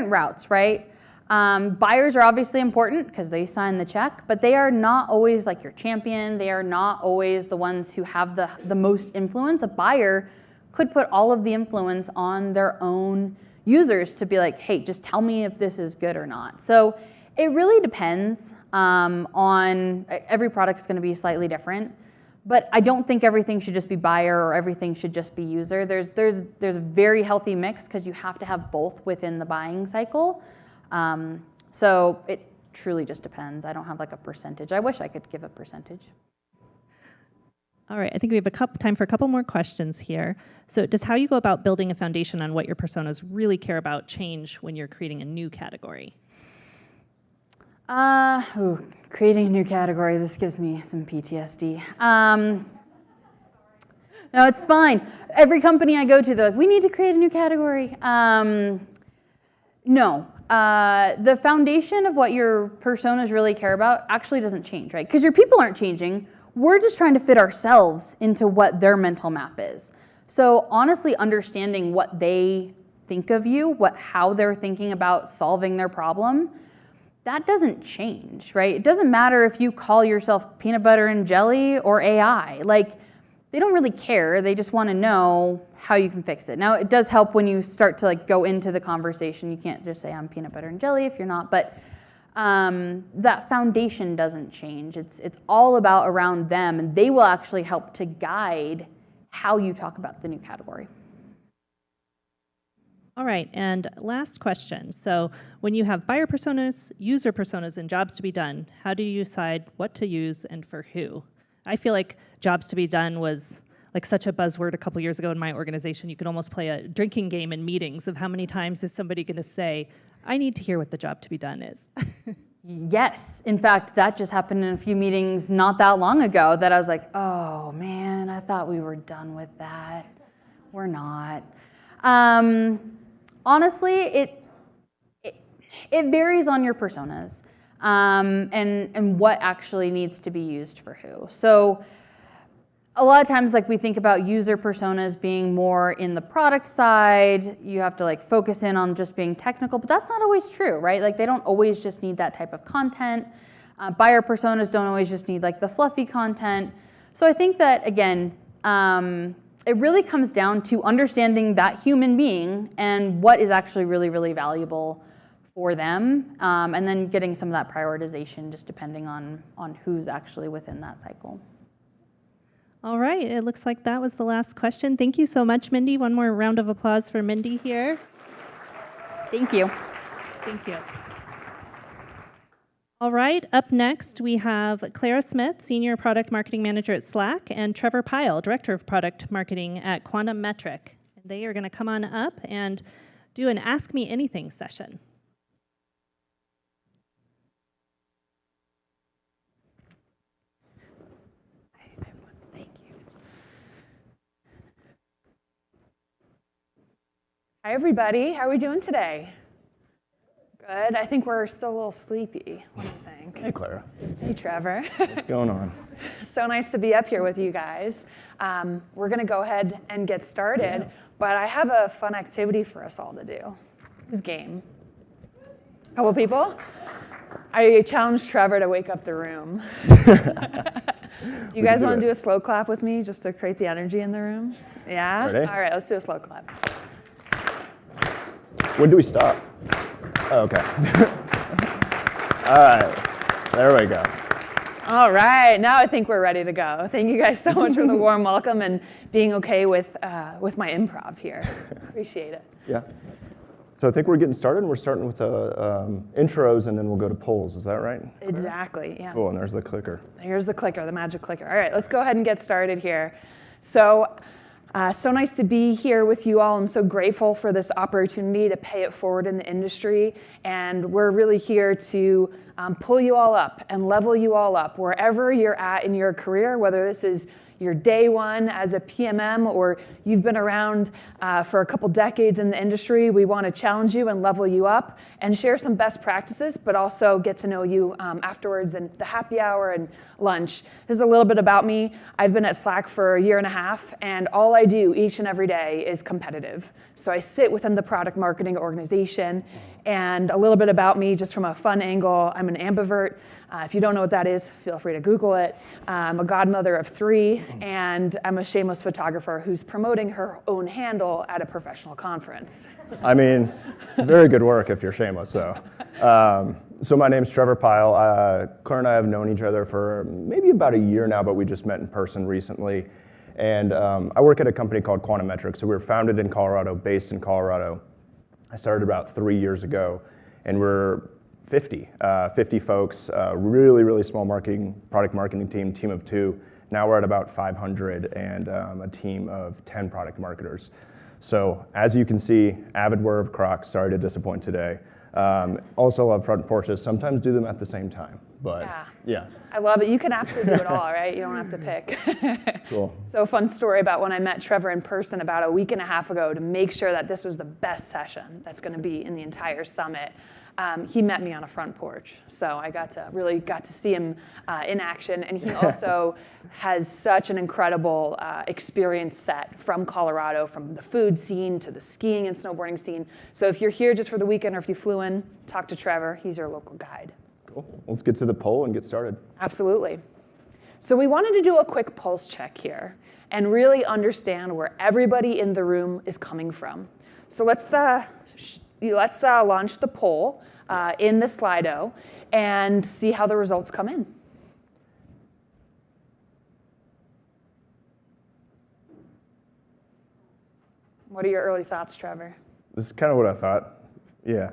routes, right? Buyers are obviously important because they sign the check, but they are not always your champion. They are not always the ones who have the most influence. A buyer could put all of the influence on their own users to be hey, just tell me if this is good or not. So it really depends on, every product's going to be slightly different. But I don't think everything should just be buyer or everything should just be user. There's a very healthy mix, because you have to have both within the buying cycle. So it truly just depends. I don't have a percentage. I wish I could give a percentage. All right, I think we have time for a couple more questions here. So does how you go about building a foundation on what your personas really care about change when you're creating a new category? Creating a new category, this gives me some PTSD. No, it's fine. Every company I go to, they're we need to create a new category. No. The foundation of what your personas really care about actually doesn't change, right? Because your people aren't changing. We're just trying to fit ourselves into what their mental map is. So honestly, understanding what they think of you, how they're thinking about solving their problem, that doesn't change, right? It doesn't matter if you call yourself peanut butter and jelly or AI. Like, they don't really care. They just want to know how you can fix it. Now, it does help when you start to like go into the conversation. You can't just say I'm peanut butter and jelly if you're not, but that foundation doesn't change. It's all about around them, and they will actually help to guide how you talk about the new category. All right, and last question. So when you have buyer personas, user personas, and jobs to be done, how do you decide what to use and for who? I feel like jobs to be done was like such a buzzword a couple years ago in my organization. You could almost play a drinking game in meetings of how many times is somebody going to say, I need to hear what the job to be done is. Yes. In fact, that just happened in a few meetings not that long ago that I was like, oh man, I thought we were done with that. We're not. Honestly, it varies on your personas and what actually needs to be used for who. So a lot of times, like, we think about user personas being more in the product side. You have to like focus in on just being technical, but that's not always true, right? Like, they don't always just need that type of content. Buyer personas don't always just need like the fluffy content. So I think that, again, it really comes down to understanding that human being and what is actually really, really valuable for them, and then getting some of that prioritization just depending on who's actually within that cycle. All right, it looks like that was the last question. Thank you so much, Mindy. One more round of applause for Mindy here. Thank you. Thank you. All right, up next we have Clara Smith, Senior Product Marketing Manager at Slack, and Trevor Pyle, Director of Product Marketing at Quantum Metric. They are going to come on up and do an Ask Me Anything session. Hi, everybody. How are we doing today? Good. I think we're still a little sleepy. What do you think? Hey, Clara. Hey, Trevor. What's going on? So nice to be up here with you guys. We're going to go ahead and get started, but I have a fun activity for us all to do. Who's game? Couple people? I challenged Trevor to wake up the room. You guys want to do a slow clap with me just to create the energy in the room? Yeah? Ready? All right, let's do a slow clap. When do we stop? Oh, okay. All right, there we go. All right, now I think we're ready to go. Thank you guys so much for the warm welcome and being okay with my improv here. Appreciate it. Yeah. So I think we're getting started, and we're starting with intros, and then we'll go to polls. Is that right? Exactly, yeah. Cool, and there's the clicker. Here's the clicker, the magic clicker. All right, let's go ahead and get started here. So nice to be here with you all. I'm so grateful for this opportunity to pay it forward in the industry. And we're really here to pull you all up and level you all up wherever you're at in your career, whether this is your day one as a PMM or you've been around for a couple decades in the industry. We want to challenge you and level you up and share some best practices, but also get to know you afterwards in the happy hour and lunch. This is a little bit about me. I've been at Slack for 1.5 years, and all I do each and every day is competitive. So I sit within the product marketing organization, and a little bit about me just from a fun angle. I'm an ambivert. If you don't know what that is, feel free to Google it. I'm a godmother of 3, and I'm a shameless photographer who's promoting her own handle at a professional conference. I mean, it's very good work if you're shameless. So my name's Trevor Pyle. Claire and I have known each other for maybe about 1 year now, but we just met in person recently. And I work at a company called Quantum Metric. So we were founded in Colorado, based in Colorado. I started about 3 years ago, and we're 50 folks, really, really small product marketing team of 2. Now we're at about 500 and a team of 10 product marketers. So as you can see, avid wearer of Crocs, sorry to disappoint today. Also love front porches, sometimes do them at the same time, but yeah. I love it. You can absolutely do it all, right? You don't have to pick. Cool. So fun story about when I met Trevor in person about 1.5 weeks ago to make sure that this was the best session that's going to be in the entire summit. he met me on a front porch. So I really got to see him in action. And he also has such an incredible experience set from Colorado, from the food scene to the skiing and snowboarding scene. So if you're here just for the weekend or if you flew in, talk to Trevor. He's your local guide. Cool. Let's get to the poll and get started. Absolutely. So we wanted to do a quick pulse check here and really understand where everybody in the room is coming from. So let's launch the poll in the Slido and see how the results come in. What are your early thoughts, Trevor? This is kind of what I thought. Yeah.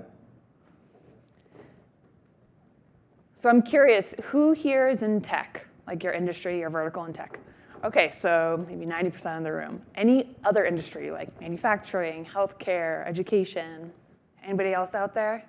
So I'm curious, who here is in tech, like your industry, your vertical in tech? Okay, so maybe 90% of the room. Any other industry, like manufacturing, healthcare, education? Anybody else out there?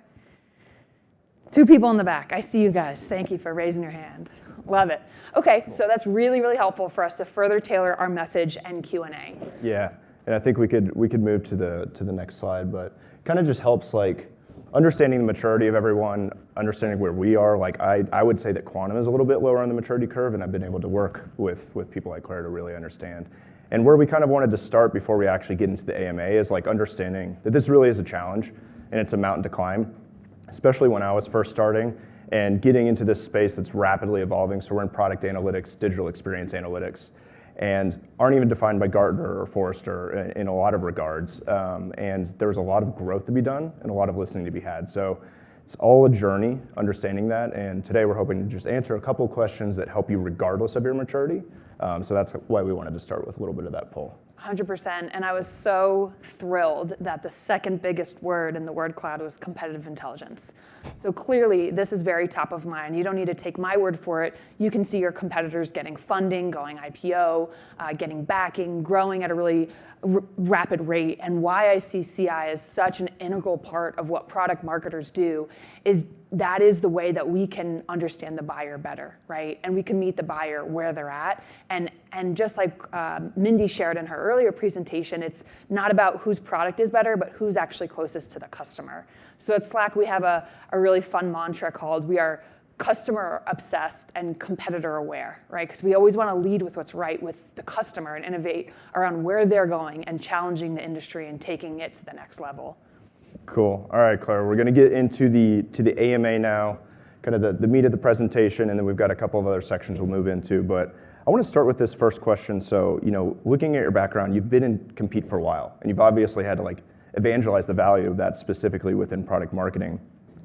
2 people in the back. I see you guys. Thank you for raising your hand. Love it. Okay, so that's really, really helpful for us to further tailor our message and Q&A. Yeah, and I think we could move to the next slide, but kind of just helps like understanding the maturity of everyone, understanding where we are. Like I would say that Quantum is a little bit lower on the maturity curve, and I've been able to work with people like Claire to really understand. And where we kind of wanted to start before we actually get into the AMA is like understanding that this really is a challenge and it's a mountain to climb, especially when I was first starting and getting into this space that's rapidly evolving. So we're in product analytics, digital experience analytics, and aren't even defined by Gartner or Forrester in a lot of regards. And there's a lot of growth to be done and a lot of listening to be had. So it's all a journey, understanding that. And today we're hoping to just answer a couple of questions that help you regardless of your maturity. So that's why we wanted to start with a little bit of that poll. 100%, and I was so thrilled that the second biggest word in the word cloud was competitive intelligence. So clearly, this is very top of mind. You don't need to take my word for it. You can see your competitors getting funding, going IPO, getting backing, growing at a really rapid rate. And why I see CI as such an integral part of what product marketers do is that is the way that we can understand the buyer better, right? And we can meet the buyer where they're at. And just like Mindy shared in her earlier presentation, it's not about whose product is better, but who's actually closest to the customer. So at Slack, we have a really fun mantra called we are customer obsessed and competitor aware, right? Because we always want to lead with what's right with the customer and innovate around where they're going and challenging the industry and taking it to the next level. Cool. All right, Claire, we're going to get into the AMA now, kind of the meat of the presentation, and then we've got a couple of other sections we'll move into. But I want to start with this first question. So, looking at your background, you've been in Compete for a while, and you've obviously had to like evangelize the value of that specifically within product marketing.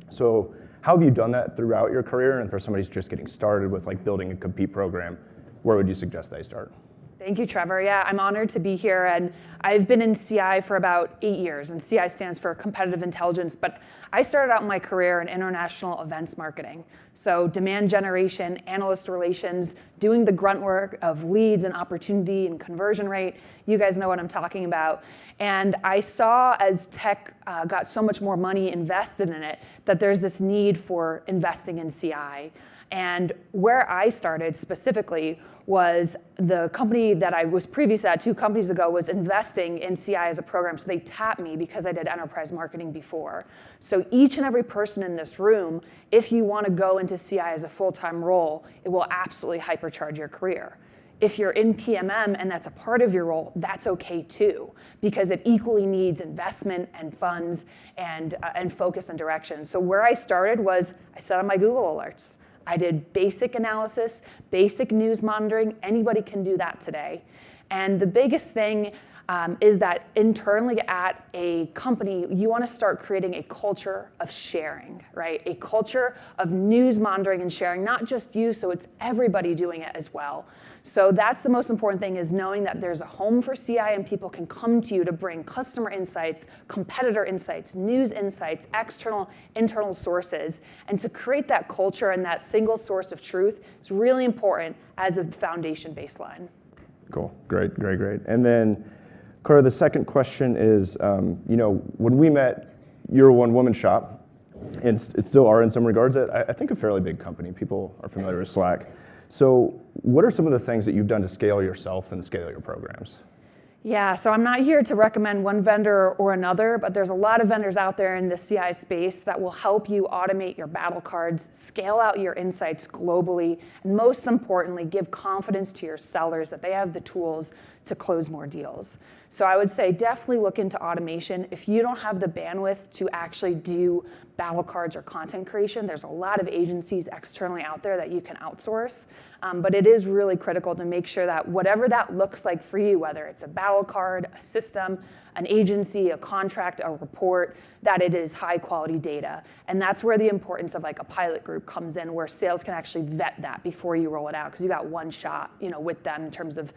So how have you done that throughout your career? And for somebody who's just getting started with like building a Compete program, where would you suggest they start? Thank you, Trevor. Yeah, I'm honored to be here. And I've been in CI for about 8 years, and CI stands for Competitive Intelligence. But I started out my career in international events marketing. So demand generation, analyst relations, doing the grunt work of leads and opportunity and conversion rate. You guys know what I'm talking about. And I saw as tech got so much more money invested in it that there's this need for investing in CI. And where I started specifically was the company that I was previous at 2 companies ago was investing in CI as a program. So they tapped me because I did enterprise marketing before. So each and every person in this room, if you want to go into CI as a full-time role, it will absolutely hypercharge your career. If you're in PMM and that's a part of your role, that's okay too, because it equally needs investment and funds and focus and direction. So where I started was I set on my Google alerts. I did basic analysis, basic news monitoring. Anybody can do that today. And the biggest thing is that internally at a company, you want to start creating a culture of sharing, right? A culture of news monitoring and sharing, not just you, so it's everybody doing it as well. So that's the most important thing, is knowing that there's a home for CI and people can come to you to bring customer insights, competitor insights, news insights, external, internal sources. And to create that culture and that single source of truth is really important as a foundation baseline. Cool, great. And then, Claire, the second question is, when we met, you're a one-woman shop, and still are in some regards. I think a fairly big company. People are familiar with Slack. So what are some of the things that you've done to scale yourself and scale your programs? Yeah, so I'm not here to recommend one vendor or another, but there's a lot of vendors out there in the CI space that will help you automate your battle cards, scale out your insights globally, and most importantly, give confidence to your sellers that they have the tools to close more deals. So I would say definitely look into automation. If you don't have the bandwidth to actually do battle cards or content creation, there's a lot of agencies externally out there that you can outsource. But it is really critical to make sure that whatever that looks like for you, whether it's a battle card, a system, an agency, a contract, a report, that it is high quality data. And that's where the importance of like a pilot group comes in, where sales can actually vet that before you roll it out, because you got one shot, with them in terms of,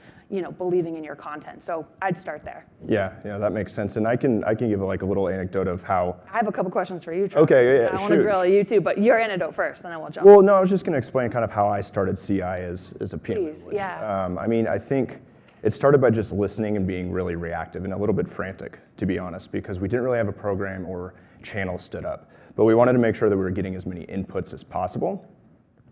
believing in your content. So I'd start there. Yeah, that makes sense. And I can give like a little anecdote of how. I have a couple questions for you, Trevor. Okay, yeah, I want to grill you too, but your anecdote first, and then we'll jump. Well, no, I was just going to explain kind of how I started CI as a PM. Please, yeah. I think it started by just listening and being really reactive and a little bit frantic, to be honest, because we didn't really have a program or channel stood up. But we wanted to make sure that we were getting as many inputs as possible,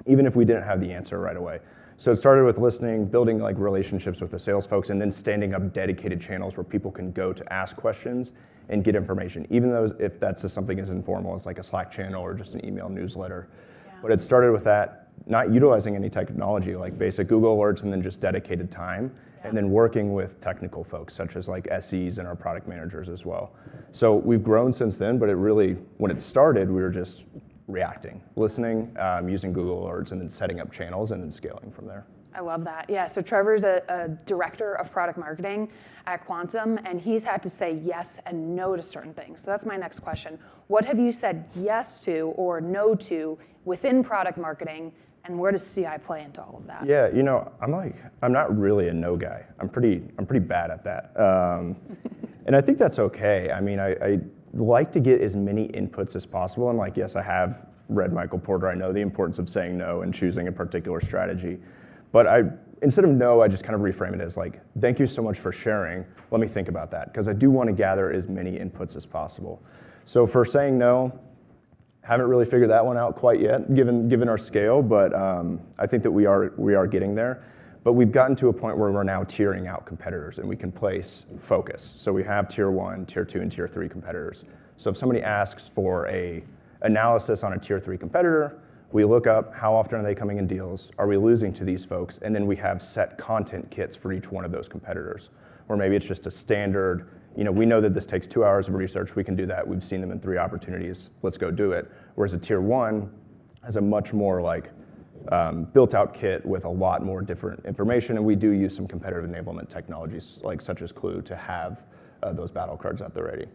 even if we didn't have the answer right away. So it started with listening, building like relationships with the sales folks, and then standing up dedicated channels where people can go to ask questions and get information, even though if that's just something as informal as like a Slack channel or just an email newsletter. Yeah. But it started with that, not utilizing any technology, like basic Google alerts, and then just dedicated time, and then working with technical folks such as like SEs and our product managers as well. So we've grown since then, but it really, when it started, we were just reacting, listening, using Google alerts, and then setting up channels and then scaling from there. I love that. Yeah, so Trevor's a director of product marketing at Quantum, and he's had to say yes and no to certain things. So that's my next question. What have you said yes to or no to within product marketing, and where does CI play into all of that? Yeah, I'm not really a no guy. I'm pretty bad at that. And I think that's okay. I mean, I like to get as many inputs as possible, and yes, I have read Michael Porter. I know the importance of saying no and choosing a particular strategy. But instead of no, I just kind of reframe it as thank you so much for sharing. Let me think about that, because I do want to gather as many inputs as possible. So for saying no, haven't really figured that one out quite yet, given our scale, but I think that we are getting there. But we've gotten to a point where we're now tiering out competitors, and we can place focus. So we have tier 1, tier 2, and tier 3 competitors. So if somebody asks for a analysis on a tier 3 competitor, we look up how often are they coming in deals, are we losing to these folks, and then we have set content kits for each one of those competitors. Or maybe it's just a standard, we know that this takes 2 hours of research, we can do that, we've seen them in 3 opportunities, let's go do it. Whereas a tier 1 has a much more built out kit with a lot more different information, and we do use some competitive enablement technologies such as Clue to have those battle cards at the ready.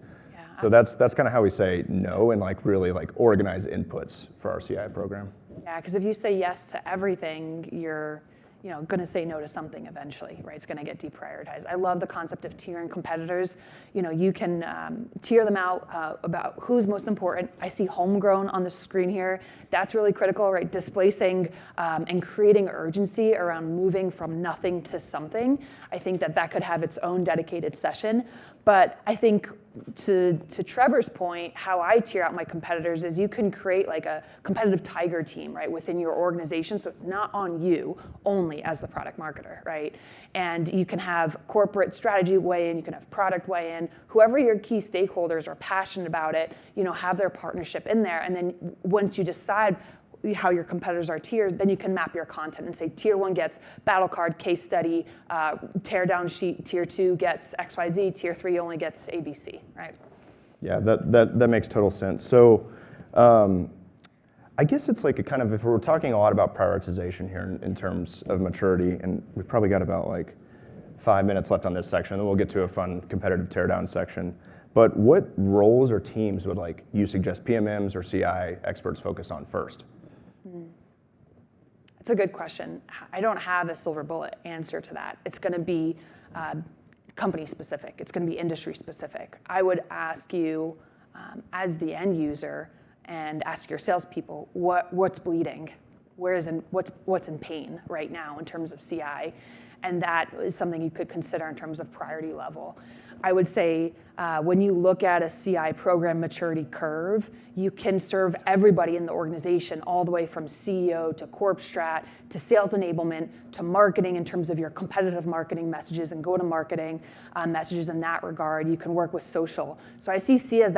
So that's kind of how we say no and really organize inputs for our CI program. Yeah, because if you say yes to everything, you're going to say no to something eventually, right? It's going to get deprioritized. I love the concept of tiering competitors. You can tier them out about who's most important. I see homegrown on the screen here. That's really critical, right? Displacing and creating urgency around moving from nothing to something. I think that could have its own dedicated session. But I think to Trevor's point, how I tier out my competitors is you can create a competitive tiger team, right, within your organization, so it's not on you only as the product marketer, right? And you can have corporate strategy weigh in, you can have product weigh in, whoever your key stakeholders are passionate about it, have their partnership in there, and then once you decide how your competitors are tiered, then you can map your content and say tier 1 gets battle card, case study, tear down sheet, tier 2 gets XYZ, tier 3 only gets ABC, right? Yeah, that makes total sense. So I guess it's a kind of, if we're talking a lot about prioritization here in terms of maturity, and we've probably got about 5 minutes left on this section, then we'll get to a fun competitive teardown section. But what roles or teams would you suggest PMMs or CI experts focus on first? It's a good question. I don't have a silver bullet answer to that. It's going to be company specific. It's going to be industry specific. I would ask you as the end user and ask your salespeople what's bleeding, what's in pain right now in terms of CI, and that is something you could consider in terms of priority level. I would say when you look at a CI program maturity curve, you can serve everybody in the organization, all the way from CEO to corp strat to sales enablement to marketing in terms of your competitive marketing messages and go-to-marketing messages in that regard. You can work with social. So I see CI as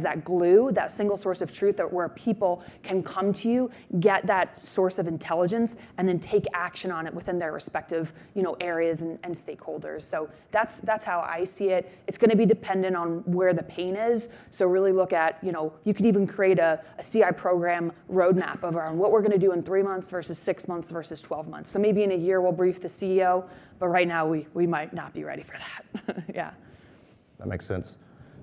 that glue, that single source of truth, that where people can come to you, get that source of intelligence, and then take action on it within their respective areas and stakeholders. So that's how I see it. It's going to be dependent on where the pain is. So really look at, you could even create a CI program roadmap around what we're going to do in 3 months versus 6 months versus 12 months. So maybe in a year we'll brief the CEO, but right now we might not be ready for that. Yeah. That makes sense.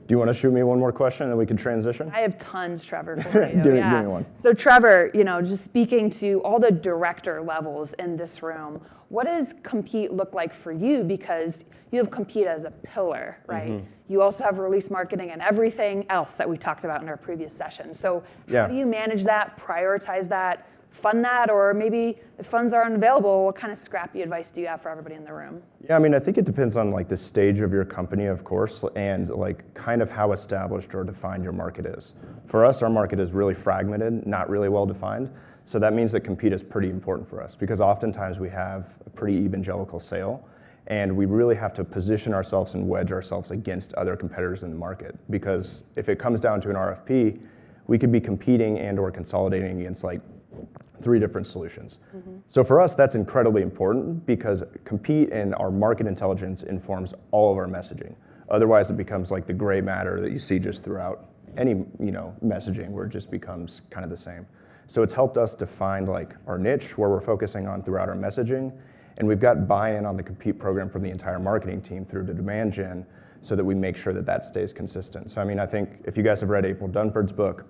Do you want to shoot me one more question and then we can transition? I have tons, Trevor, for you. Give me one. So Trevor, just speaking to all the director levels in this room, what does Compete look like for you? Because you have Compete as a pillar, right? Mm-hmm. You also have release marketing and everything else that we talked about in our previous session. So how do you manage that, prioritize that, fund that, or maybe if funds aren't available, what kind of scrappy advice do you have for everybody in the room? Yeah, I mean, I think it depends on like the stage of your company, of course, and like kind of how established or defined your market is. For us, our market is really fragmented, not really well defined. So that means that Compete is pretty important for us because oftentimes we have a pretty evangelical sale and we really have to position ourselves and wedge ourselves against other competitors in the market. Because if it comes down to an RFP, we could be competing and or consolidating against like 3 different solutions. Mm-hmm. So for us, that's incredibly important because Compete and our market intelligence informs all of our messaging. Otherwise, it becomes like the gray matter that you see just throughout any messaging where it just becomes kind of the same. So it's helped us define like our niche, where we're focusing on throughout our messaging, and we've got buy-in on the Compete program from the entire marketing team through to demand gen so that we make sure that that stays consistent. So I mean, I think if you guys have read April Dunford's book,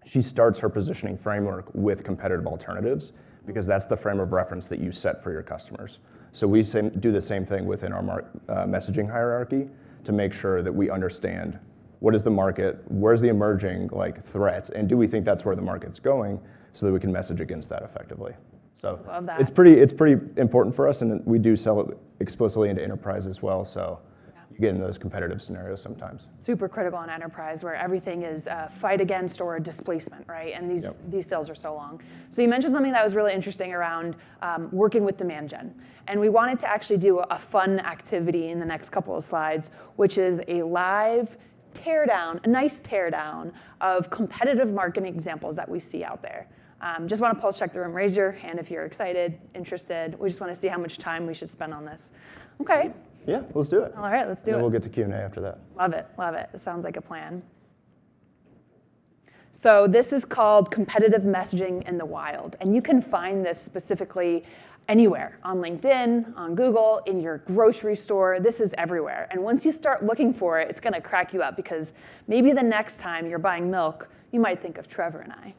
she starts her positioning framework with competitive alternatives because that's the frame of reference that you set for your customers. So we do the same thing within our messaging hierarchy to make sure that we understand what is the market, where's the emerging like threats, and do we think that's where the market's going so that we can message against that effectively. So it's pretty important for us, and we do sell it explicitly into enterprise as well. So you get into those competitive scenarios sometimes. Super critical in enterprise where everything is fight against or a displacement, right? And these sales are so long. So you mentioned something that was really interesting around working with demand gen. And we wanted to actually do a fun activity in the next couple of slides, which is a live teardown, a nice teardown of competitive marketing examples that we see out there. Just want to pulse check the room. Raise your hand if you're excited, interested. We just want to see how much time we should spend on this. Okay. Yeah, let's do it. All right, let's do it. And we'll get to Q&A after that. Love it, love it. It sounds like a plan. So this is called competitive messaging in the wild. And you can find this specifically anywhere, on LinkedIn, on Google, in your grocery store. This is everywhere. And once you start looking for it, it's going to crack you up because maybe the next time you're buying milk, you might think of Trevor and I.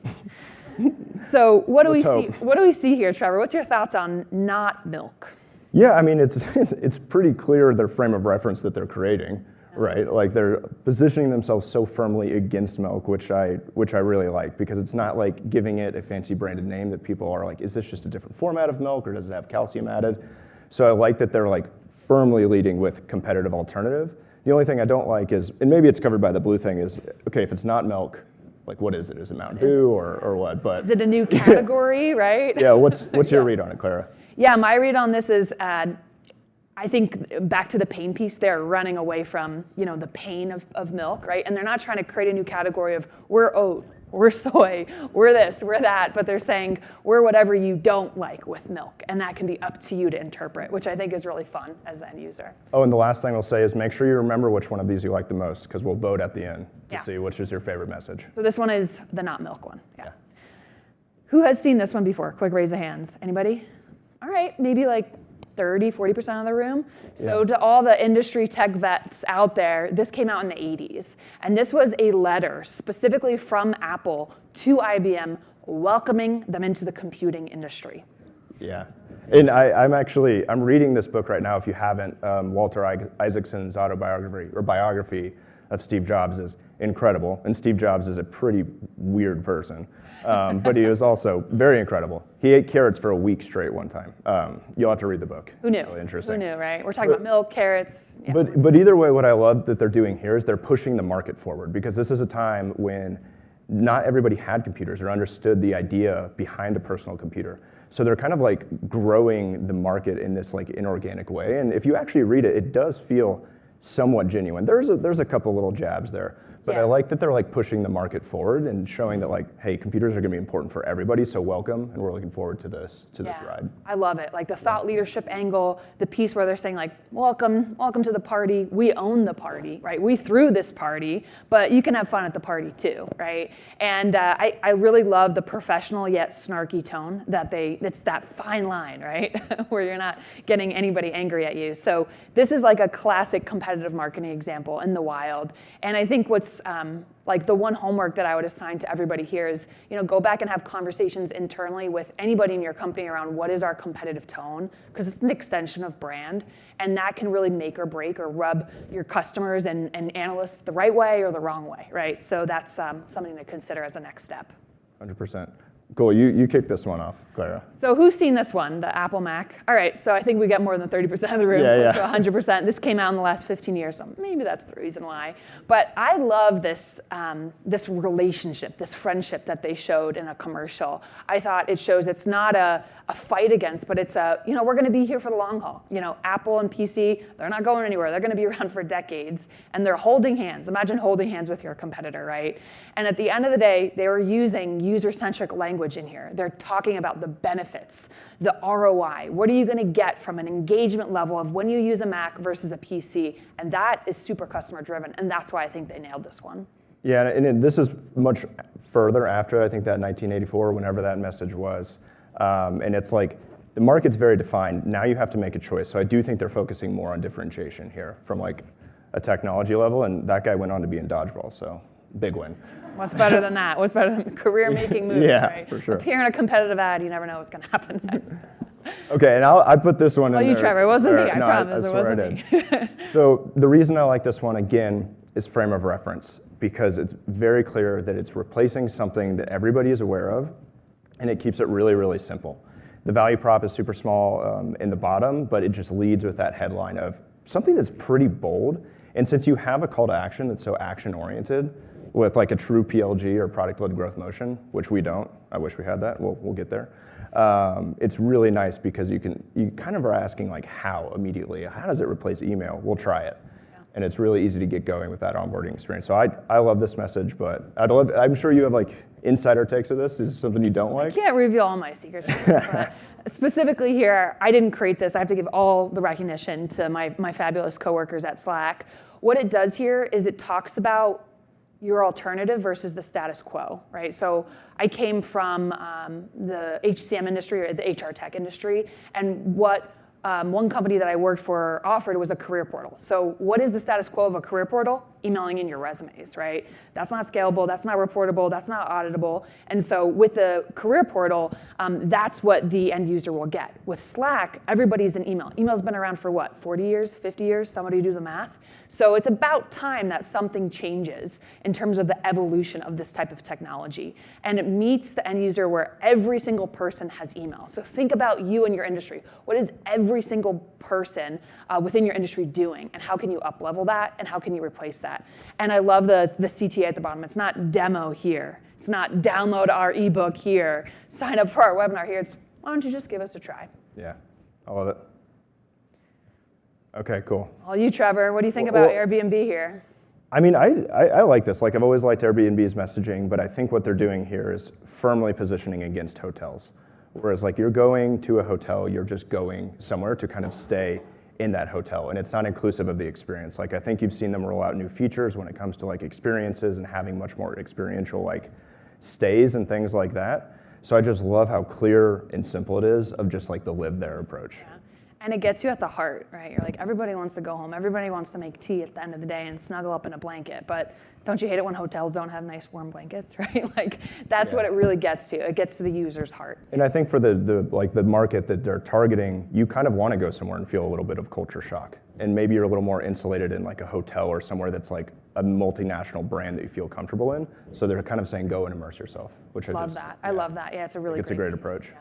So what do we see? What do we see here, Trevor? What's your thoughts on not milk? Yeah, I mean, it's pretty clear their frame of reference that they're creating, right? Like they're positioning themselves so firmly against milk, which I really like because it's not like giving it a fancy branded name that people are like, is this just a different format of milk or does it have calcium added? So I like that they're like firmly leading with competitive alternative. The only thing I don't like is, and maybe it's covered by the blue thing, is okay, if it's not milk, like what is it? Is it Mountain Dew or what? But is it a new category, right? Yeah, what's your read on it, Clara? Yeah, my read on this is, I think back to the pain piece, they're running away from, the pain of milk, right? And they're not trying to create a new category of we're oat, we're soy, we're this, we're that, but they're saying we're whatever you don't like with milk, and that can be up to you to interpret, which I think is really fun as the end user. Oh, and the last thing I'll say is make sure you remember which one of these you like the most, because we'll vote at the end to see which is your favorite message. So this one is the not milk one. Yeah. Who has seen this one before? Quick raise of hands. Anybody? All right, maybe like 30, 40% of the room. So to all the industry tech vets out there, this came out in the 80s. And this was a letter specifically from Apple to IBM welcoming them into the computing industry. Yeah, and I'm reading this book right now, if you haven't, Walter Isaacson's biography, of Steve Jobs is incredible, and Steve Jobs is a pretty weird person, but he was also very incredible. He ate carrots for a week straight one time. You'll have to read the book. Who knew? It's really interesting. Who knew, right? We're talking about milk, carrots. Yeah. But either way, what I love that they're doing here is they're pushing the market forward, because this is a time when not everybody had computers or understood the idea behind a personal computer. So they're kind of like growing the market in this like inorganic way. And if you actually read it, it does feel somewhat genuine. There's a couple little jabs there, but I like that they're like pushing the market forward and showing that like, hey, computers are gonna be important for everybody, so welcome, and we're looking forward to this ride. I love it. Like the thought leadership angle, the piece where they're saying like, welcome to the party. We own the party, right? We threw this party, but you can have fun at the party too, right? And I really love the professional yet snarky tone that it's that fine line, right? Where you're not getting anybody angry at you. So this is like a classic competitive marketing example in the wild. And I think what's like the one homework that I would assign to everybody here is, go back and have conversations internally with anybody in your company around what is our competitive tone, because it's an extension of brand, and that can really make or break or rub your customers and analysts the right way or the wrong way, right? So that's something to consider as a next step. 100%. Cool, you kick this one off, Clara. So who's seen this one, the Apple Mac? All right, so I think we get more than 30% of the room, Yeah. so 100%. This came out in the last 15 years, so maybe that's the reason why. But I love this relationship, this friendship that they showed in a commercial. I thought it shows it's not a fight against, but it's we're gonna be here for the long haul. Apple and PC, they're not going anywhere. They're gonna be around for decades, and they're holding hands. Imagine holding hands with your competitor, right? And at the end of the day, they were using user-centric language in here. They're talking about the benefits, the ROI. What are you going to get from an engagement level of when you use a Mac versus a PC? And that is super customer driven. And that's why I think they nailed this one. Yeah, and this is much further after, I think, that 1984, whenever that message was. And it's like, the market's very defined. Now you have to make a choice. So I do think they're focusing more on differentiation here from like a technology level. And that guy went on to be in dodgeball, so big win. What's better than that? What's better than career-making moves, yeah, right? For sure. Appear in a competitive ad, you never know what's going to happen next. Okay, and I put this one in there. Oh, you, Trevor. It wasn't me, I no, promise. It wasn't me. So the reason I like this one, again, is frame of reference, because it's very clear that it's replacing something that everybody is aware of, and it keeps it really, really simple. The value prop is super small in the bottom, but it just leads with that headline of something that's pretty bold. And since you have a call to action that's so action-oriented, with like a true PLG or product-led growth motion, which we don't. I wish we had that. We'll get there. It's really nice because you kind of are asking like how immediately. How does it replace email? We'll try it. Yeah. And it's really easy to get going with that onboarding experience. So I love this message, but I'm sure you have like insider takes of this. Is this something you don't like? I can't reveal all my secrets. But specifically here, I didn't create this. I have to give all the recognition to my fabulous coworkers at Slack. What it does here is it talks about your alternative versus the status quo, right? So I came from the HCM industry or the HR tech industry, and what one company that I worked for offered was a career portal. So what is the status quo of a career portal? Emailing in your resumes, right? That's not scalable, that's not reportable, that's not auditable. And so with the career portal, that's what the end user will get. With Slack, everybody's in email. Email's been around for what, 40 years, 50 years? Somebody do the math. So it's about time that something changes in terms of the evolution of this type of technology. And it meets the end user where every single person has email. So think about you and your industry. What is every single person within your industry doing? And how can you up-level that? And how can you replace that? And I love the CTA at the bottom. It's not demo here. It's not download our ebook here. Sign up for our webinar here. It's why don't you just give us a try? Yeah, I love it. Okay, cool. Well, you, Trevor, what do you think about Airbnb here? I mean, I like this. Like, I've always liked Airbnb's messaging, but I think what they're doing here is firmly positioning against hotels. Whereas, like, you're going to a hotel, you're just going somewhere to kind of stay in that hotel, and it's not inclusive of the experience. Like, I think you've seen them roll out new features when it comes to like experiences and having much more experiential like stays and things like that. So I just love how clear and simple it is of just like the live there approach. Yeah. And it gets you at the heart, right? You're like, everybody wants to go home. Everybody wants to make tea at the end of the day and snuggle up in a blanket. But don't you hate it when hotels don't have nice warm blankets, right? Like, that's what it really gets to. It gets to the user's heart. And I think for the market that they're targeting, you kind of want to go somewhere and feel a little bit of culture shock. And maybe you're a little more insulated in like a hotel or somewhere that's like a multinational brand that you feel comfortable in. So they're kind of saying, go and immerse yourself, which I love that. I love that. Yeah, it's a really it's a great approach. Yeah.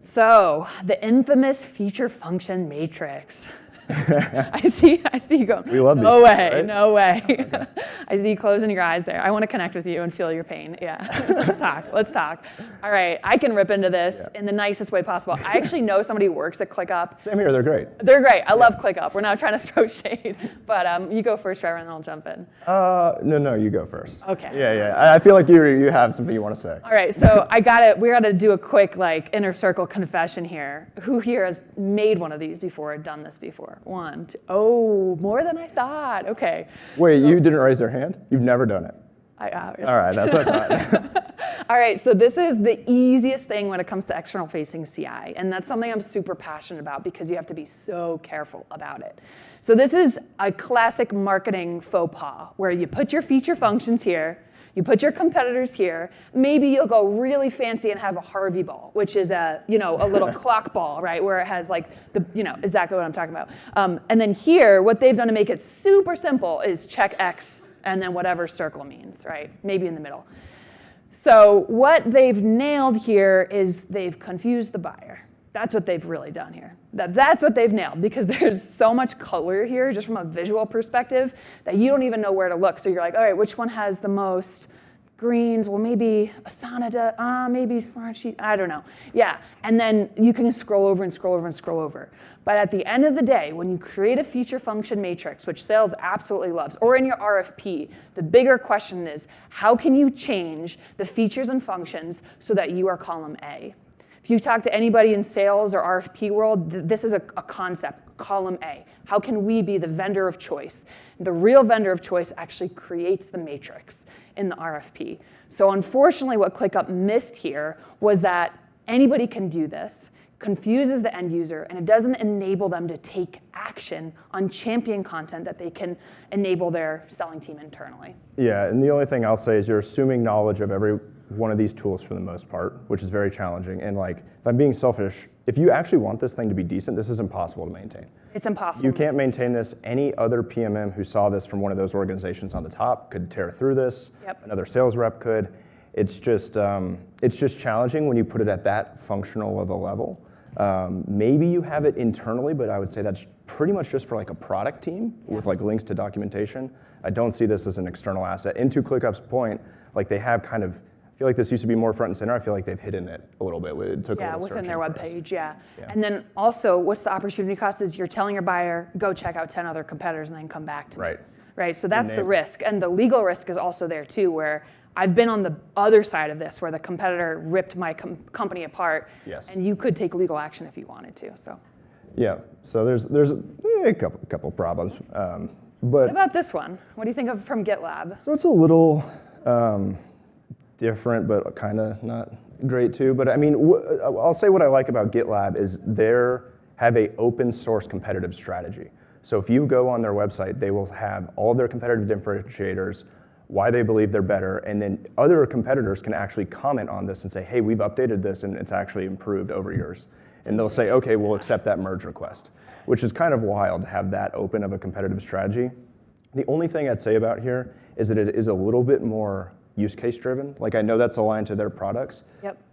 So, the infamous feature function matrix. I see you going, we love no these, way, right? no way. Okay. I see you closing your eyes there. I want to connect with you and feel your pain. Yeah, let's talk. All right, I can rip into this in the nicest way possible. I actually know somebody who works at ClickUp. Same here, they're great. They're great. I love ClickUp. We're not trying to throw shade, but you go first, Trevor, and then I'll jump in. No, you go first. Okay. Yeah. I feel like you have something you want to say. All right, so we got to do a quick like inner circle confession here. Who here has made one of these before or done this before? 1, 2, oh, more than I thought. Okay. Wait, you didn't raise your hand? You've never done it? All right, that's what I thought. All right, so this is the easiest thing when it comes to external facing CI, and that's something I'm super passionate about because you have to be so careful about it. So this is a classic marketing faux pas where you put your feature functions here, you put your competitors here. Maybe you'll go really fancy and have a Harvey ball, which is a little clock ball, right, where it has like exactly what I'm talking about. And then here, what they've done to make it super simple is check X and then whatever circle means, right? Maybe in the middle. So what they've nailed here is they've confused the buyer. That's what they've really done here. That's what they've nailed because there's so much color here just from a visual perspective that you don't even know where to look. So you're like, all right, which one has the most greens? Well, maybe Asana, maybe Smartsheet, I don't know. Yeah, and then you can scroll over and scroll over and scroll over. But at the end of the day, when you create a feature function matrix, which sales absolutely loves, or in your RFP, the bigger question is, how can you change the features and functions so that you are column A? If you talk to anybody in sales or RFP world, this is a concept, column A. How can we be the vendor of choice? The real vendor of choice actually creates the matrix in the RFP. So unfortunately, what ClickUp missed here was that anybody can do this, confuses the end user, and it doesn't enable them to take action on champion content that they can enable their selling team internally. Yeah, and the only thing I'll say is you're assuming knowledge of every one of these tools for the most part, which is very challenging. And like, if I'm being selfish, if you actually want this thing to be decent, this is impossible to maintain. It's impossible. You can't maintain this. Any other PMM who saw this from one of those organizations on the top could tear through this. Yep. Another sales rep could. It's just challenging when you put it at that functional of a level. Maybe you have it internally, but I would say that's pretty much just for like a product team with like links to documentation. I don't see this as an external asset. And to ClickUp's point, like they have kind of, I feel like this used to be more front and center. I feel like they've hidden it a little bit. It took a little within their searching for us. webpage, yeah. And then also, what's the opportunity cost is you're telling your buyer, go check out 10 other competitors and then come back to me. Right, so that's the risk. And the legal risk is also there too, where I've been on the other side of this, where the competitor ripped my company apart, and you could take legal action if you wanted to. So. Yeah, so there's a couple problems. But what about this one? What do you think of from GitLab? So it's a little different, but kind of not great too. But I mean, I'll say what I like about GitLab is they have a open source competitive strategy. So if you go on their website, they will have all their competitive differentiators, why they believe they're better, and then other competitors can actually comment on this and say, hey, we've updated this and it's actually improved over yours. And they'll say, okay, we'll accept that merge request, which is kind of wild to have that open of a competitive strategy. The only thing I'd say about here is that it is a little bit more use case driven. Like I know that's aligned to their products,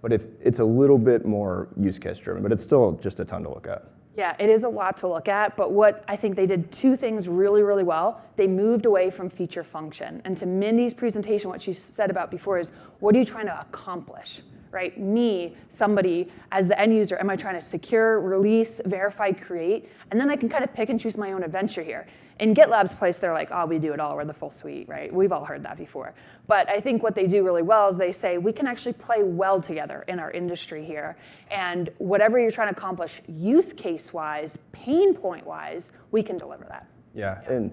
but if it's a little bit more use case driven, but it's still just a ton to look at. Yeah, it is a lot to look at, but what I think they did two things really, really well. They moved away from feature function. And to Mindy's presentation, what she said about before is, what are you trying to accomplish? Right? Me, somebody, as the end user, am I trying to secure, release, verify, create? And then I can kind of pick and choose my own adventure here. In GitLab's place, they're like, oh, we do it all, we're the full suite, right? We've all heard that before. But I think what they do really well is they say, we can actually play well together in our industry here. And whatever you're trying to accomplish use case-wise, pain point-wise, we can deliver that. Yeah. And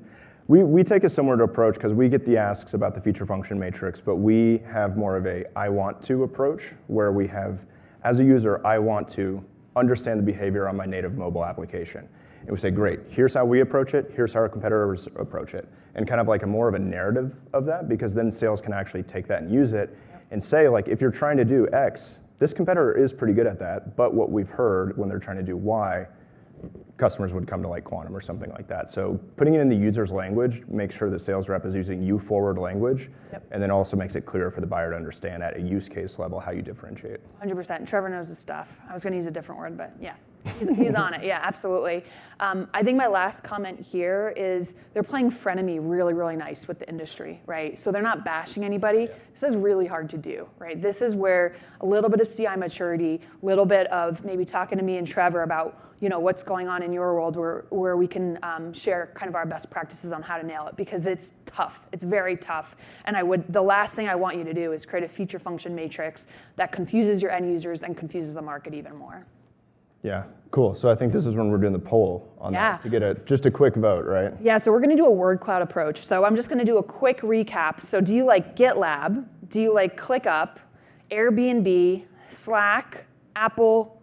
we take a similar approach because we get the asks about the feature function matrix, but we have more of a I want to approach where we have, as a user, I want to understand the behavior on my native mobile application. And we say, great, here's how we approach it, here's how our competitors approach it. And kind of like a more of a narrative of that, because then sales can actually take that and use it and say, like, if you're trying to do X, this competitor is pretty good at that, but what we've heard when they're trying to do Y, customers would come to like Quantum or something like that. So putting it in the user's language makes sure the sales rep is using you forward language, and then also makes it clear for the buyer to understand at a use case level how you differentiate. 100%. Trevor knows his stuff. I was going to use a different word, but yeah, he's on it. Yeah, absolutely. I think my last comment here is they're playing frenemy really, really nice with the industry, right? So they're not bashing anybody. This is really hard to do, right? This is where a little bit of CI maturity, a little bit of maybe talking to me and Trevor about what's going on in your world where we can share kind of our best practices on how to nail it, because it's tough. It's very tough. And the last thing I want you to do is create a feature function matrix that confuses your end users and confuses the market even more. Yeah, cool. So I think this is when we're doing the poll on that to get just a quick vote, right? Yeah, so we're going to do a word cloud approach. So I'm just going to do a quick recap. So do you like GitLab? Do you like ClickUp, Airbnb, Slack, Apple,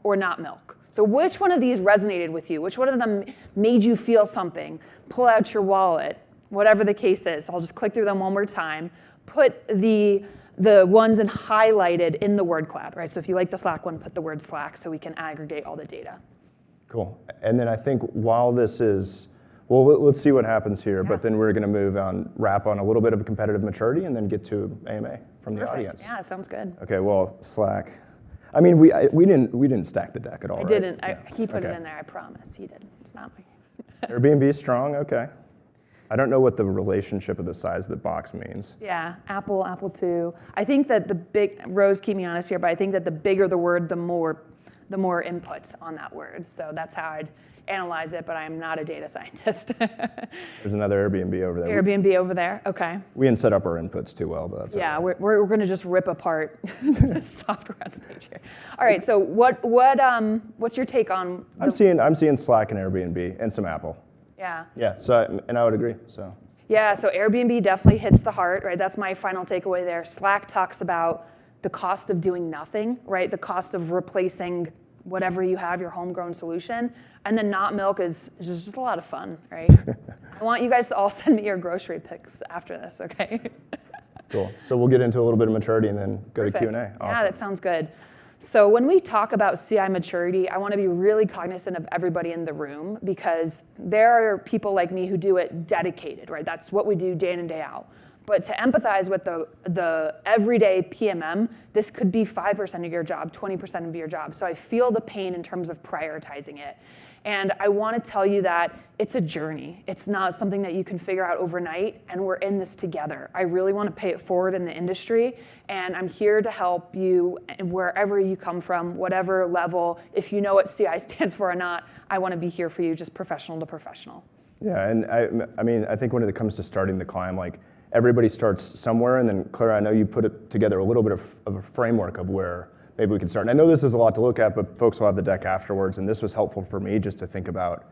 or Not Milk? So which one of these resonated with you? Which one of them made you feel something? Pull out your wallet, whatever the case is. I'll just click through them one more time. Put the ones and highlighted in the word cloud, right? So if you like the Slack one, put the word Slack so we can aggregate all the data. Cool. And then I think while this is, well, let's see what happens here, but then we're going to wrap on a little bit of a competitive maturity and then get to AMA from the audience. Yeah, sounds good. Okay, well, Slack. I mean, we didn't stack the deck at all, I right? didn't. He put it in there, I promise. He did. It's not me. Airbnb strong, okay. I don't know what the relationship of the size of the box means. Yeah, Apple too. I think that the big, Rose, keep me honest here, but I think that the bigger the word, the more inputs on that word. So that's how I'd analyze it, but I'm not a data scientist. There's another Airbnb over there. Airbnb over there, okay. We didn't set up our inputs too well, but that's yeah, okay. we're going to just rip apart the software on stage here. All right, so what's your take on? I'm seeing Slack and Airbnb and some Apple. Yeah. Yeah. So I would agree. So. Yeah. So Airbnb definitely hits the heart, right? That's my final takeaway there. Slack talks about the cost of doing nothing, right? The cost of replacing whatever you have, your homegrown solution. And then Not Milk is just a lot of fun, right? I want you guys to all send me your grocery picks after this, okay? Cool. So we'll get into a little bit of maturity and then go to Q&A. Awesome. Yeah, that sounds good. So when we talk about CI maturity, I want to be really cognizant of everybody in the room, because there are people like me who do it dedicated, right? That's what we do day in and day out. But to empathize with the everyday PMM, this could be 5% of your job, 20% of your job. So I feel the pain in terms of prioritizing it. And I want to tell you that it's a journey. It's not something that you can figure out overnight, and we're in this together. I really want to pay it forward in the industry, and I'm here to help you wherever you come from, whatever level. If you know what CI stands for or not, I want to be here for you, just professional to professional. Yeah, and I mean, I think when it comes to starting the climb, like, everybody starts somewhere, and then Clara, I know you put it together a little bit of a framework of where maybe we can start. And I know this is a lot to look at, but folks will have the deck afterwards, and this was helpful for me just to think about,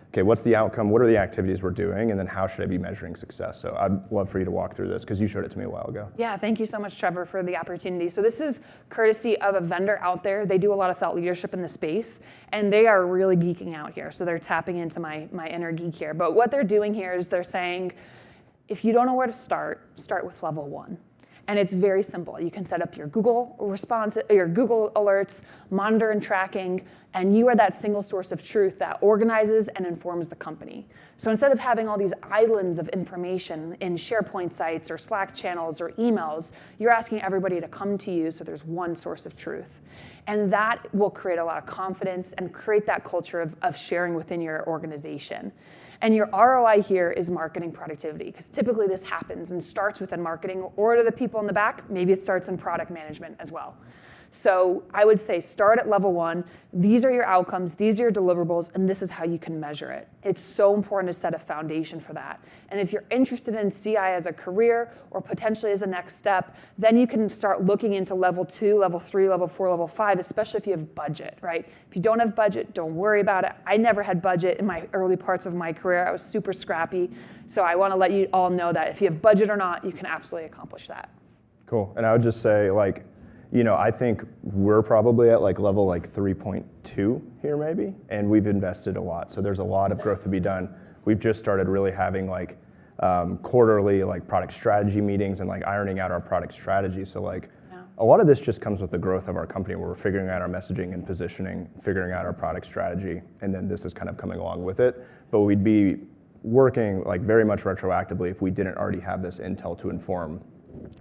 okay, what's the outcome, what are the activities we're doing, and then how should I be measuring success? So I'd love for you to walk through this, because you showed it to me a while ago. Yeah, thank you so much, Trevor, for the opportunity. So this is courtesy of a vendor out there. They do a lot of thought leadership in the space, and they are really geeking out here. So they're tapping into my inner geek here. But what they're doing here is they're saying, if you don't know where to start with level 1. And it's very simple. You can set up your Google response, your Google alerts, monitor and tracking, and you are that single source of truth that organizes and informs the company. So instead of having all these islands of information in SharePoint sites or Slack channels or emails, you're asking everybody to come to you so there's one source of truth. And that will create a lot of confidence and create that culture of sharing within your organization. And your ROI here is marketing productivity, because typically this happens and starts within marketing, or to the people in the back, maybe it starts in product management as well. So I would say start at level 1. These are your outcomes, these are your deliverables, and this is how you can measure it. It's so important to set a foundation for that. And if you're interested in CI as a career or potentially as a next step, then you can start looking into level 2, level 3, level 4, level 5, especially if you have budget, right? If you don't have budget, don't worry about it. I never had budget in my early parts of my career. I was super scrappy. So I want to let you all know that if you have budget or not, you can absolutely accomplish that. Cool. And I would just say, like, I think we're probably at like level like 3.2 here maybe, and we've invested a lot. So there's a lot of growth to be done. We've just started really having like quarterly like product strategy meetings and like ironing out our product strategy. So like a lot of this just comes with the growth of our company, where we're figuring out our messaging and positioning, figuring out our product strategy, and then this is kind of coming along with it. But we'd be working like very much retroactively if we didn't already have this intel to inform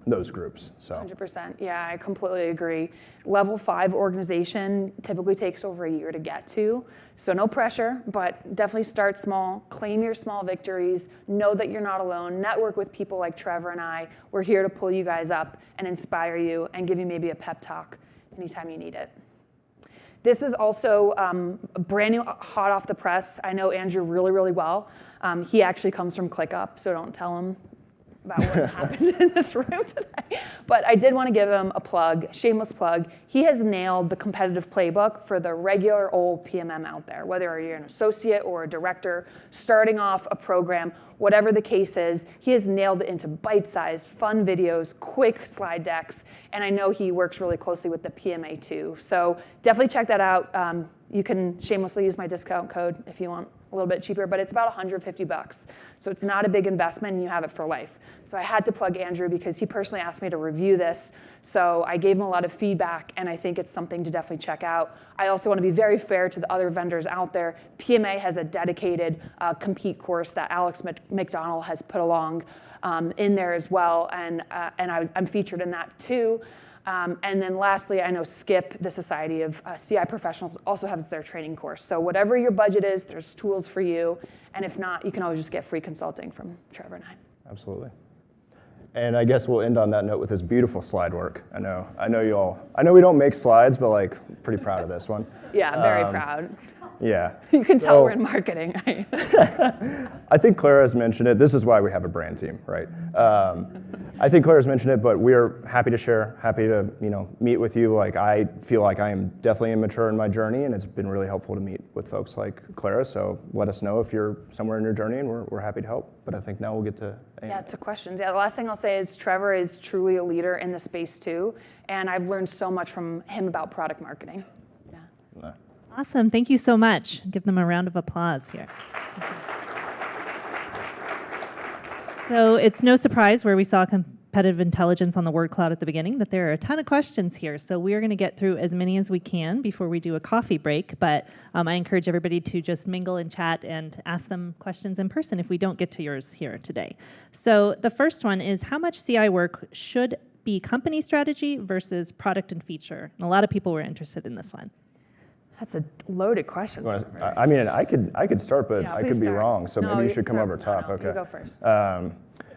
those groups. So 100%. Yeah, I completely agree. Level 5 organization typically takes over a year to get to. So no pressure, but definitely start small, claim your small victories, know that you're not alone, network with people like Trevor and I. We're here to pull you guys up and inspire you and give you maybe a pep talk anytime you need it. This is also brand new, hot off the press. I know Andrew really, really well. He actually comes from ClickUp, so don't tell him about what happened in this room today. But I did want to give him a plug, shameless plug. He has nailed the competitive playbook for the regular old PMM out there, whether you're an associate or a director, starting off a program, whatever the case is. He has nailed it into bite-sized, fun videos, quick slide decks, and I know he works really closely with the PMA too. So definitely check that out. You can shamelessly use my discount code if you want a little bit cheaper, but it's about $150. So it's not a big investment and you have it for life. So I had to plug Andrew because he personally asked me to review this. So I gave him a lot of feedback and I think it's something to definitely check out. I also want to be very fair to the other vendors out there. PMA has a dedicated Compete course that Alex McDonald has put along in there as well. And I'm featured in that too. And then lastly, I know SCIP, the Society of CI Professionals, also has their training course. So whatever your budget is, there's tools for you. And if not, you can always just get free consulting from Trevor and I. Absolutely. And I guess we'll end on that note with this beautiful slide work. I know we don't make slides, but like pretty proud of this one. Yeah, very proud. Yeah. You can tell we're in marketing. I think Clara's mentioned it. This is why we have a brand team, right? I think Clara's mentioned it, but we're happy to share, happy to meet with you. Like I feel like I am definitely immature in my journey, and it's been really helpful to meet with folks like Clara. So let us know if you're somewhere in your journey, and we're happy to help. But I think now we'll get to to questions. Yeah, the last thing I'll say is Trevor is truly a leader in the space too, and I've learned so much from him about product marketing. Yeah. Awesome. Thank you so much. Give them a round of applause here. So it's no surprise where we saw competitive intelligence on the word cloud at the beginning that there are a ton of questions here. So we're going to get through as many as we can before we do a coffee break. But I encourage everybody to just mingle and chat and ask them questions in person if we don't get to yours here today. So the first one is, how much CI work should be company strategy versus product and feature? And a lot of people were interested in this one. That's a loaded question. I mean, I could start, but I could be wrong. So maybe you should come over top. Okay. You go first.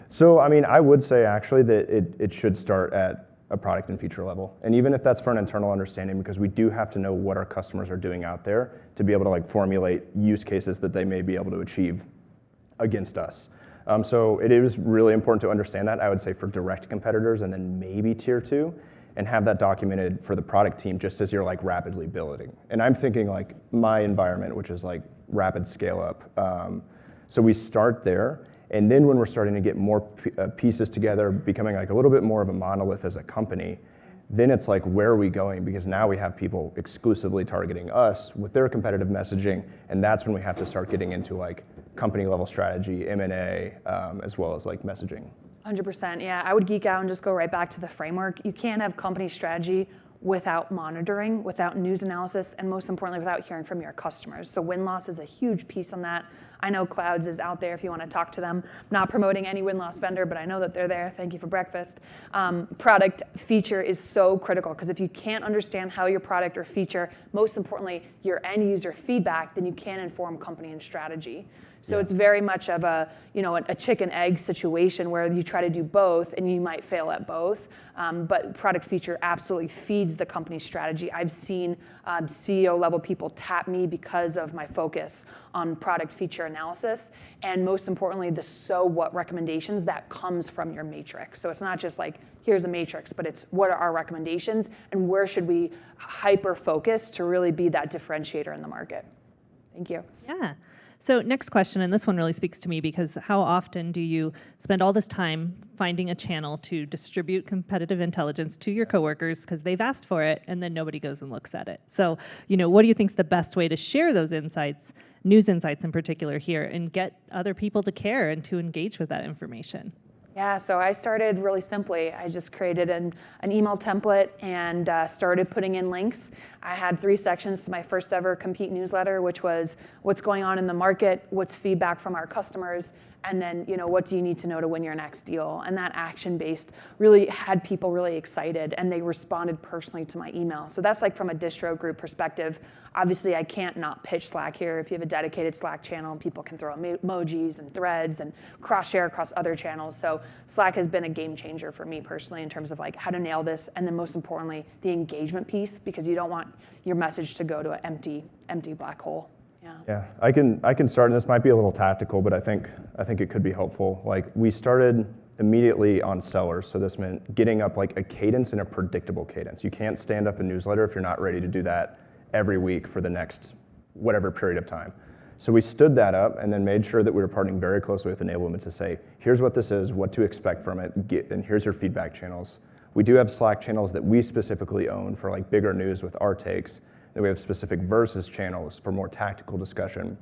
So I mean, I would say actually that it should start at a product and feature level, and even if that's for an internal understanding, because we do have to know what our customers are doing out there to be able to like formulate use cases that they may be able to achieve against us. So it is really important to understand that, I would say, for direct competitors and then maybe tier 2. And have that documented for the product team just as you're like rapidly building. And I'm thinking like my environment, which is like rapid scale up. So we start there, and then when we're starting to get more pieces together, becoming like a little bit more of a monolith as a company, then it's like, where are we going? Because now we have people exclusively targeting us with their competitive messaging, and that's when we have to start getting into like company level strategy, M&A, as well as like messaging. 100%. Yeah, I would geek out and just go right back to the framework. You can't have company strategy without monitoring, without news analysis, and most importantly, without hearing from your customers. So win-loss is a huge piece on that. I know Clouds is out there if you want to talk to them. I'm not promoting any win-loss vendor, but I know that they're there. Thank you for breakfast. Product feature is so critical, because if you can't understand how your product or feature, most importantly, your end user feedback, then you can't inform company and strategy. So it's very much of a chicken egg situation where you try to do both and you might fail at both. But product feature absolutely feeds the company's strategy. I've seen CEO level people tap me because of my focus on product feature analysis, and most importantly, the so what recommendations that comes from your matrix. So it's not just like, here's a matrix, but it's what are our recommendations and where should we hyper focus to really be that differentiator in the market. Thank you. Yeah. So next question, and this one really speaks to me because how often do you spend all this time finding a channel to distribute competitive intelligence to your coworkers because they've asked for it and then nobody goes and looks at it? So, what do you think is the best way to share those insights, news insights in particular here, and get other people to care and to engage with that information? Yeah, so I started really simply. I just created an email template and started putting in links. I had 3 sections to my first ever Compete newsletter, which was what's going on in the market, what's feedback from our customers, and then what do you need to know to win your next deal. And that action-based really had people really excited, and they responded personally to my email. So that's like from a distro group perspective. Obviously, I can't not pitch Slack here. If you have a dedicated Slack channel, people can throw emojis and threads and cross-share across other channels. So Slack has been a game changer for me personally in terms of like how to nail this, and then most importantly, the engagement piece, because you don't want your message to go to an empty black hole. Yeah, I can start, and this might be a little tactical, but I think it could be helpful. Like, we started immediately on sellers, so this meant getting up like a cadence and a predictable cadence. You can't stand up a newsletter if you're not ready to do that every week for the next whatever period of time. So we stood that up and then made sure that we were partnering very closely with enablement to say, here's what this is, what to expect from it, and here's your feedback channels. We do have Slack channels that we specifically own for like bigger news with our takes. Then we have specific versus channels for more tactical discussion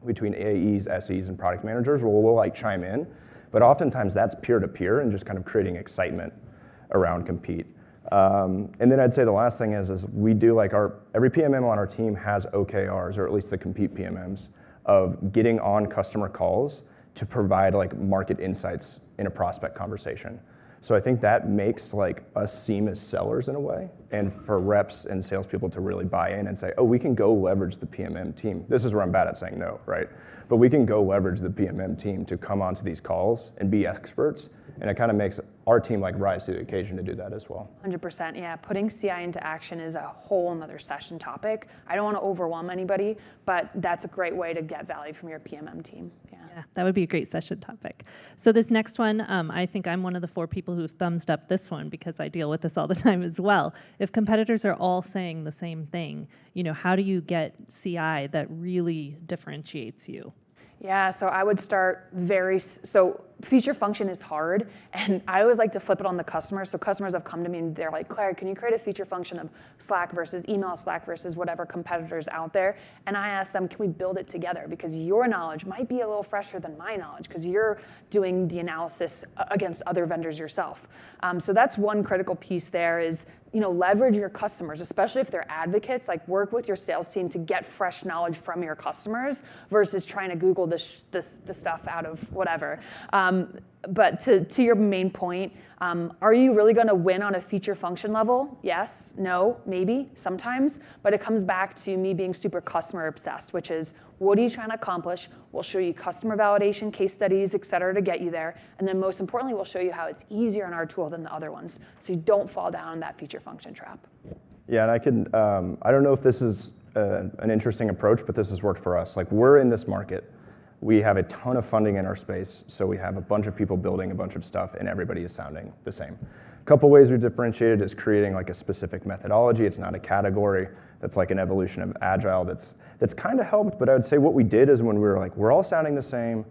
between AEs, SEs, and product managers where we'll like chime in. But oftentimes that's peer-to-peer and just kind of creating excitement around Compete. And then I'd say the last thing is we do like every PMM on our team has OKRs, or at least the Compete PMMs, of getting on customer calls to provide like market insights in a prospect conversation. So I think that makes like us seem as sellers in a way, and for reps and salespeople to really buy in and say, oh, we can go leverage the PMM team. This is where I'm bad at saying no, right? But we can go leverage the PMM team to come onto these calls and be experts, and it kind of makes our team like rise to the occasion to do that as well. 100%, yeah. Putting CI into action is a whole another session topic. I don't want to overwhelm anybody, but that's a great way to get value from your PMM team. Yeah, that would be a great session topic. So this next one, I think I'm one of the 4 people who've thumbs up this one because I deal with this all the time as well. If competitors are all saying the same thing, how do you get CI that really differentiates you? Yeah, so I would start so feature function is hard, and I always like to flip it on the customer. So customers have come to me and they're like, Claire, can you create a feature function of Slack versus email, Slack versus whatever competitors out there? And I ask them, can we build it together? Because your knowledge might be a little fresher than my knowledge because you're doing the analysis against other vendors yourself. So that's one critical piece there is, leverage your customers, especially if they're advocates, like work with your sales team to get fresh knowledge from your customers versus trying to Google the stuff out of whatever. But to your main point, are you really going to win on a feature function level? Yes, no, maybe, sometimes. But it comes back to me being super customer obsessed, which is what are you trying to accomplish? We'll show you customer validation, case studies, et cetera, to get you there. And then most importantly, we'll show you how it's easier in our tool than the other ones. So you don't fall down that feature function trap. Yeah, and I don't know if this is an interesting approach, but this has worked for us. Like, we're in this market. We have a ton of funding in our space, so we have a bunch of people building a bunch of stuff, and everybody is sounding the same. A couple ways we differentiated is creating like a specific methodology. It's not a category. That's like an evolution of Agile that's kind of helped, but I would say what we did is when we were like, we're all sounding the same,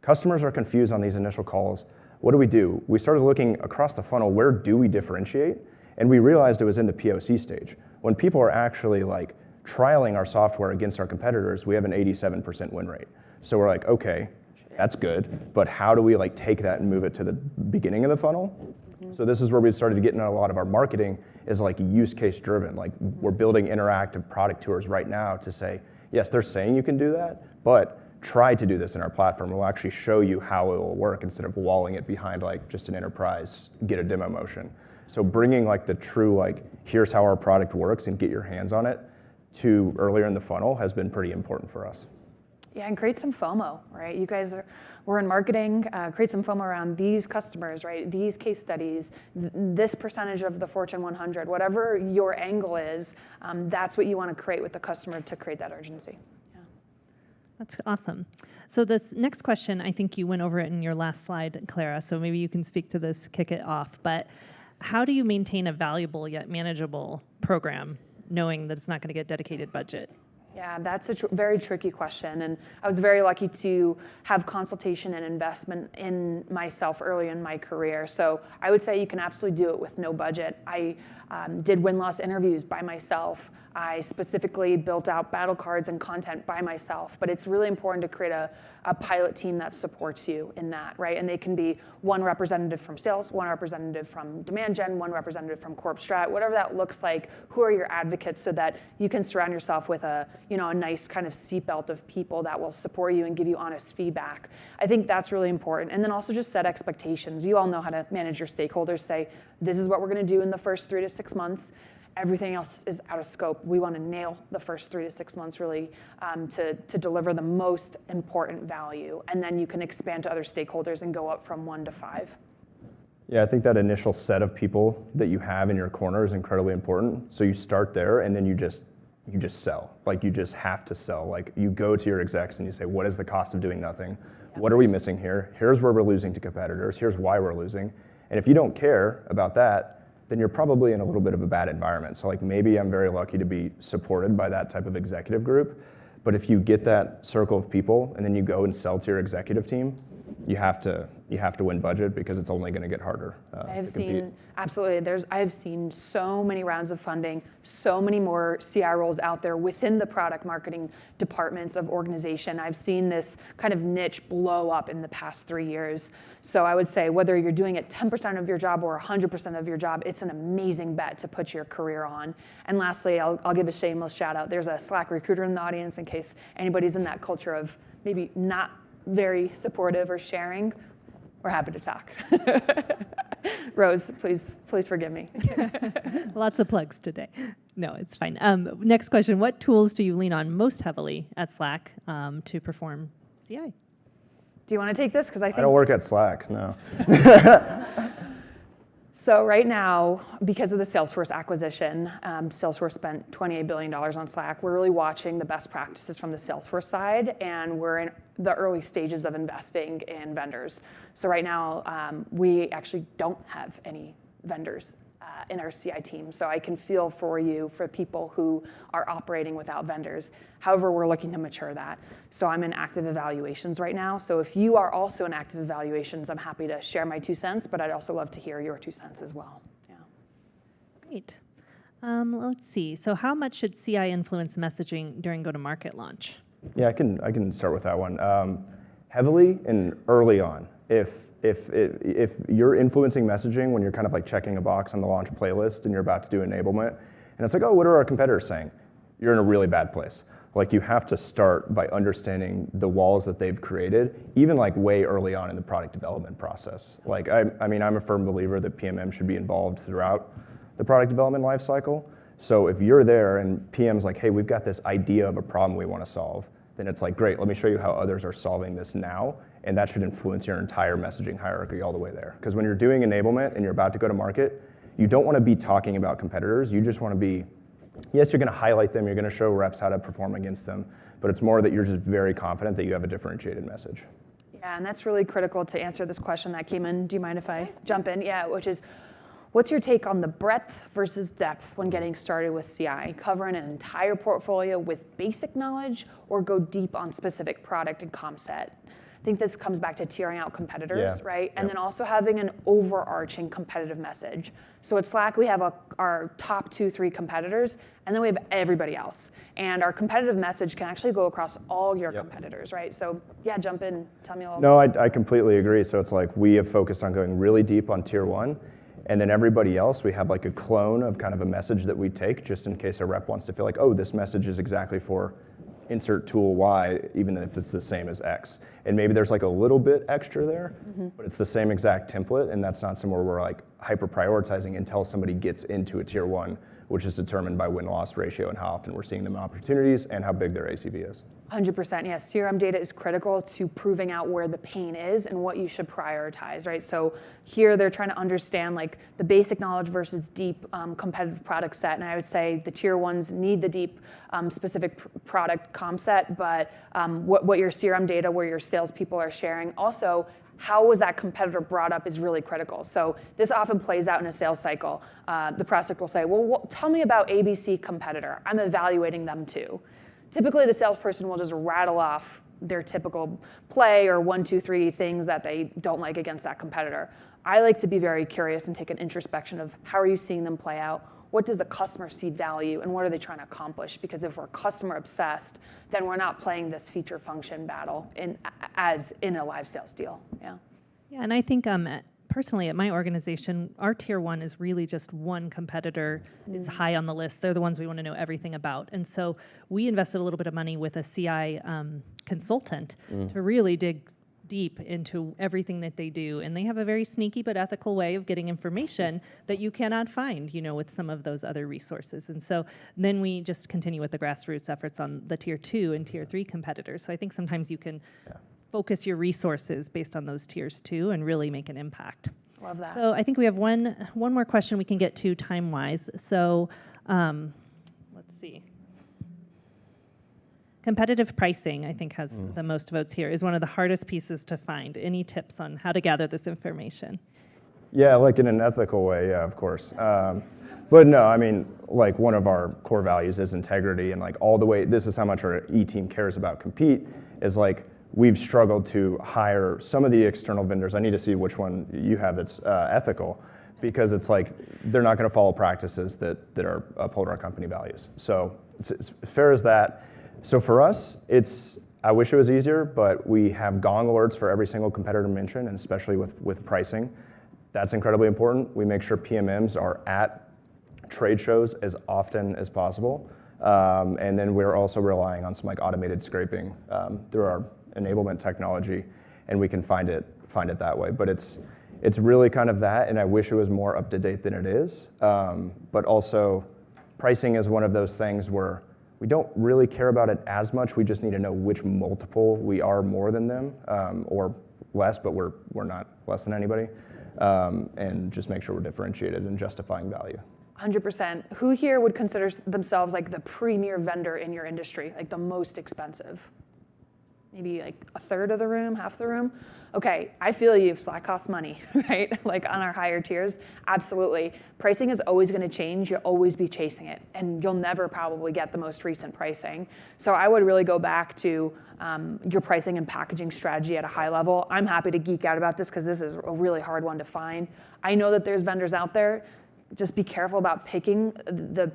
customers are confused on these initial calls, what do? We started looking across the funnel, where do we differentiate? And we realized it was in the POC stage. When people are actually like trialing our software against our competitors, we have an 87% win rate. So we're like, okay, that's good, but how do we like take that and move it to the beginning of the funnel? So this is where we started to get into a lot of our marketing is like use case driven. Like, we're building interactive product tours right now to say, yes, they're saying you can do that, but try to do this in our platform. We'll actually show you how it will work instead of walling it behind like just an enterprise, get a demo motion. So bringing like the true like, here's how our product works and get your hands on it to earlier in the funnel has been pretty important for us. Yeah, and create some FOMO, right? You guys we're in marketing, create some FOMO around these customers, right? These case studies, this percentage of the Fortune 100, whatever your angle is, that's what you want to create with the customer to create that urgency. Yeah. That's awesome. So this next question, I think you went over it in your last slide, Clara, so maybe you can speak to this, kick it off. But how do you maintain a valuable yet manageable program knowing that it's not going to get dedicated budget? Yeah, that's a very tricky question. And I was very lucky to have consultation and investment in myself early in my career. So I would say you can absolutely do it with no budget. I did win-loss interviews by myself. I specifically built out battle cards and content by myself. But it's really important to create a pilot team that supports you in that, right? And they can be one representative from sales, one representative from demand gen, one representative from corp strat, whatever that looks like. Who are your advocates so that you can surround yourself with a nice kind of seatbelt of people that will support you and give you honest feedback. I think that's really important. And then also just set expectations. You all know how to manage your stakeholders. Say, this is what we're going to do in the first 3 to 6 months. Everything else is out of scope. We want to nail the first 3 to 6 months really to deliver the most important value. And then you can expand to other stakeholders and go up from 1 to 5. Yeah, I think that initial set of people that you have in your corner is incredibly important. So you start there and then you just sell. Like you just have to sell. Like you go to your execs and you say, what is the cost of doing nothing? What are we missing here? Here's where we're losing to competitors. Here's why we're losing. And if you don't care about that, then you're probably in a little bit of a bad environment. So like maybe I'm very lucky to be supported by that type of executive group. But if you get that circle of people and then you go and sell to your executive team, you have to win budget because it's only going to get harder I have to compete. seen, absolutely, I have seen so many rounds of funding, so many more CI roles out there within the product marketing departments of organization. I've seen this kind of niche blow up in the past 3 years. So I would say whether you're doing it 10% of your job or 100% of your job, it's an amazing bet to put your career on. And lastly, I'll give a shameless shout out. There's a Slack recruiter in the audience in case anybody's in that culture of maybe not very supportive or sharing. We're happy to talk. Rose, please forgive me. Lots of plugs today. No, it's fine. Next question. What tools do you lean on most heavily at Slack to perform CI? Do you want to take this? Because I don't work at Slack, no. So right now, because of the Salesforce acquisition, Salesforce spent $28 billion on Slack. We're really watching the best practices from the Salesforce side, and we're in the early stages of investing in vendors. So right now, we actually don't have any vendors in our CI team. So I can feel for you for people who are operating without vendors. However, we're looking to mature that. So I'm in active evaluations right now. So if you are also in active evaluations, I'm happy to share my 2 cents, but I'd also love to hear your 2 cents as well. Yeah. Great. Let's see. So how much should CI influence messaging during go-to-market launch? Yeah, I can start with that one. Heavily and early on. If you're influencing messaging when you're kind of like checking a box on the launch playlist and you're about to do enablement, and it's like, oh, what are our competitors saying? You're in a really bad place. Like you have to start by understanding the walls that they've created, even like way early on in the product development process. Like I mean, I'm a firm believer that PMM should be involved throughout the product development lifecycle. So if you're there and PM's like, hey, we've got this idea of a problem we want to solve, then it's like, great, let me show you how others are solving this now. And that should influence your entire messaging hierarchy all the way there. Because when you're doing enablement and you're about to go to market, you don't want to be talking about competitors. You just want to be, yes, you're going to highlight them, you're going to show reps how to perform against them, but it's more that you're just very confident that you have a differentiated message. Yeah, and that's really critical to answer this question that came in. Do you mind if I jump in? Yeah, which is, what's your take on the breadth versus depth when getting started with CI? Cover an entire portfolio with basic knowledge or go deep on specific product and comp set? I think this comes back to tiering out competitors, right? And then also having an overarching competitive message. So at Slack, we have our top 2-3 competitors, and then we have everybody else. And our competitive message can actually go across all your competitors, right? So yeah, jump in, tell me a little bit. No, I completely agree. So it's like we have focused on going really deep on tier 1, and then everybody else, we have like a clone of kind of a message that we take just in case a rep wants to feel like, oh, this message is exactly for insert tool Y, even if it's the same as X. And maybe there's like a little bit extra there, but it's the same exact template, and that's not somewhere we're like hyper prioritizing until somebody gets into a tier 1, which is determined by win-loss ratio and how often we're seeing them in opportunities and how big their ACV is. 100%, yes. CRM data is critical to proving out where the pain is and what you should prioritize, right? So here they're trying to understand like the basic knowledge versus deep competitive product set. And I would say the tier 1s need the deep specific product comp set, but what your CRM data, where your salespeople are sharing, also how was that competitor brought up is really critical. So this often plays out in a sales cycle. The prospect will say, well, tell me about ABC competitor. I'm evaluating them too. typically the salesperson will just rattle off their typical play or 1, 2, 3 things that they don't like against that competitor. I like to be very curious and take an introspection of how are you seeing them play out? What does the customer see value and what are they trying to accomplish? Because if we're customer obsessed, then we're not playing this feature function battle as in a live sales deal. Yeah. Yeah, and I think personally at my organization, our tier 1 is really just one competitor is high on the list. They're the ones we want to know everything about. And so we invested a little bit of money with a CI consultant to really dig deep into everything that they do, and they have a very sneaky but ethical way of getting information that you cannot find, with some of those other resources. And so then we just continue with the grassroots efforts on the tier 2 and tier 3 competitors. So I think sometimes you can focus your resources based on those tiers too and really make an impact. Love that. So I think we have one more question we can get to time-wise. So let's see. Competitive pricing, I think, has the most votes here, is one of the hardest pieces to find. Any tips on how to gather this information? Yeah, like in an ethical way, yeah, of course. But no, I mean, like one of our core values is integrity, and like all the way, this is how much our E-team cares about Compete, is like we've struggled to hire some of the external vendors. I need to see which one you have that's ethical, because it's like they're not going to follow practices that uphold our company values. So it's as fair as that. So for us, I wish it was easier, but we have gong alerts for every single competitor mentioned, and especially with pricing. That's incredibly important. We make sure PMMs are at trade shows as often as possible. And then we're also relying on some like automated scraping through our enablement technology, and we can find it that way. But it's really kind of that, and I wish it was more up to date than it is. But also, pricing is one of those things where we don't really care about it as much. We just need to know which multiple we are more than them, or less, but we're not less than anybody, and just make sure we're differentiated and justifying value. 100%. Who here would consider themselves like the premier vendor in your industry, like the most expensive? Maybe like a third of the room, half the room? Okay, I feel you, Slack costs money, right? Like on our higher tiers, absolutely. Pricing is always gonna change, you'll always be chasing it, and you'll never probably get the most recent pricing. So I would really go back to your pricing and packaging strategy at a high level. I'm happy to geek out about this because this is a really hard one to find. I know that there's vendors out there. Just be careful about picking the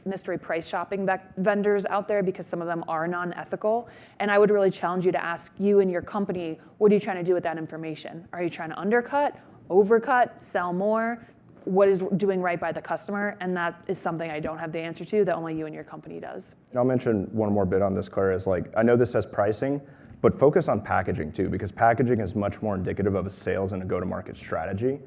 mystery price shopping vendors out there, because some of them are non-ethical. And I would really challenge you to ask you and your company, what are you trying to do with that information? Are you trying to undercut, overcut, sell more? What is doing right by the customer? And that is something I don't have the answer to, that only you and your company does. And I'll mention one more bit on this, Claire, is like, I know this says pricing, but focus on packaging too, because packaging is much more indicative of a sales and a go-to-market strategy.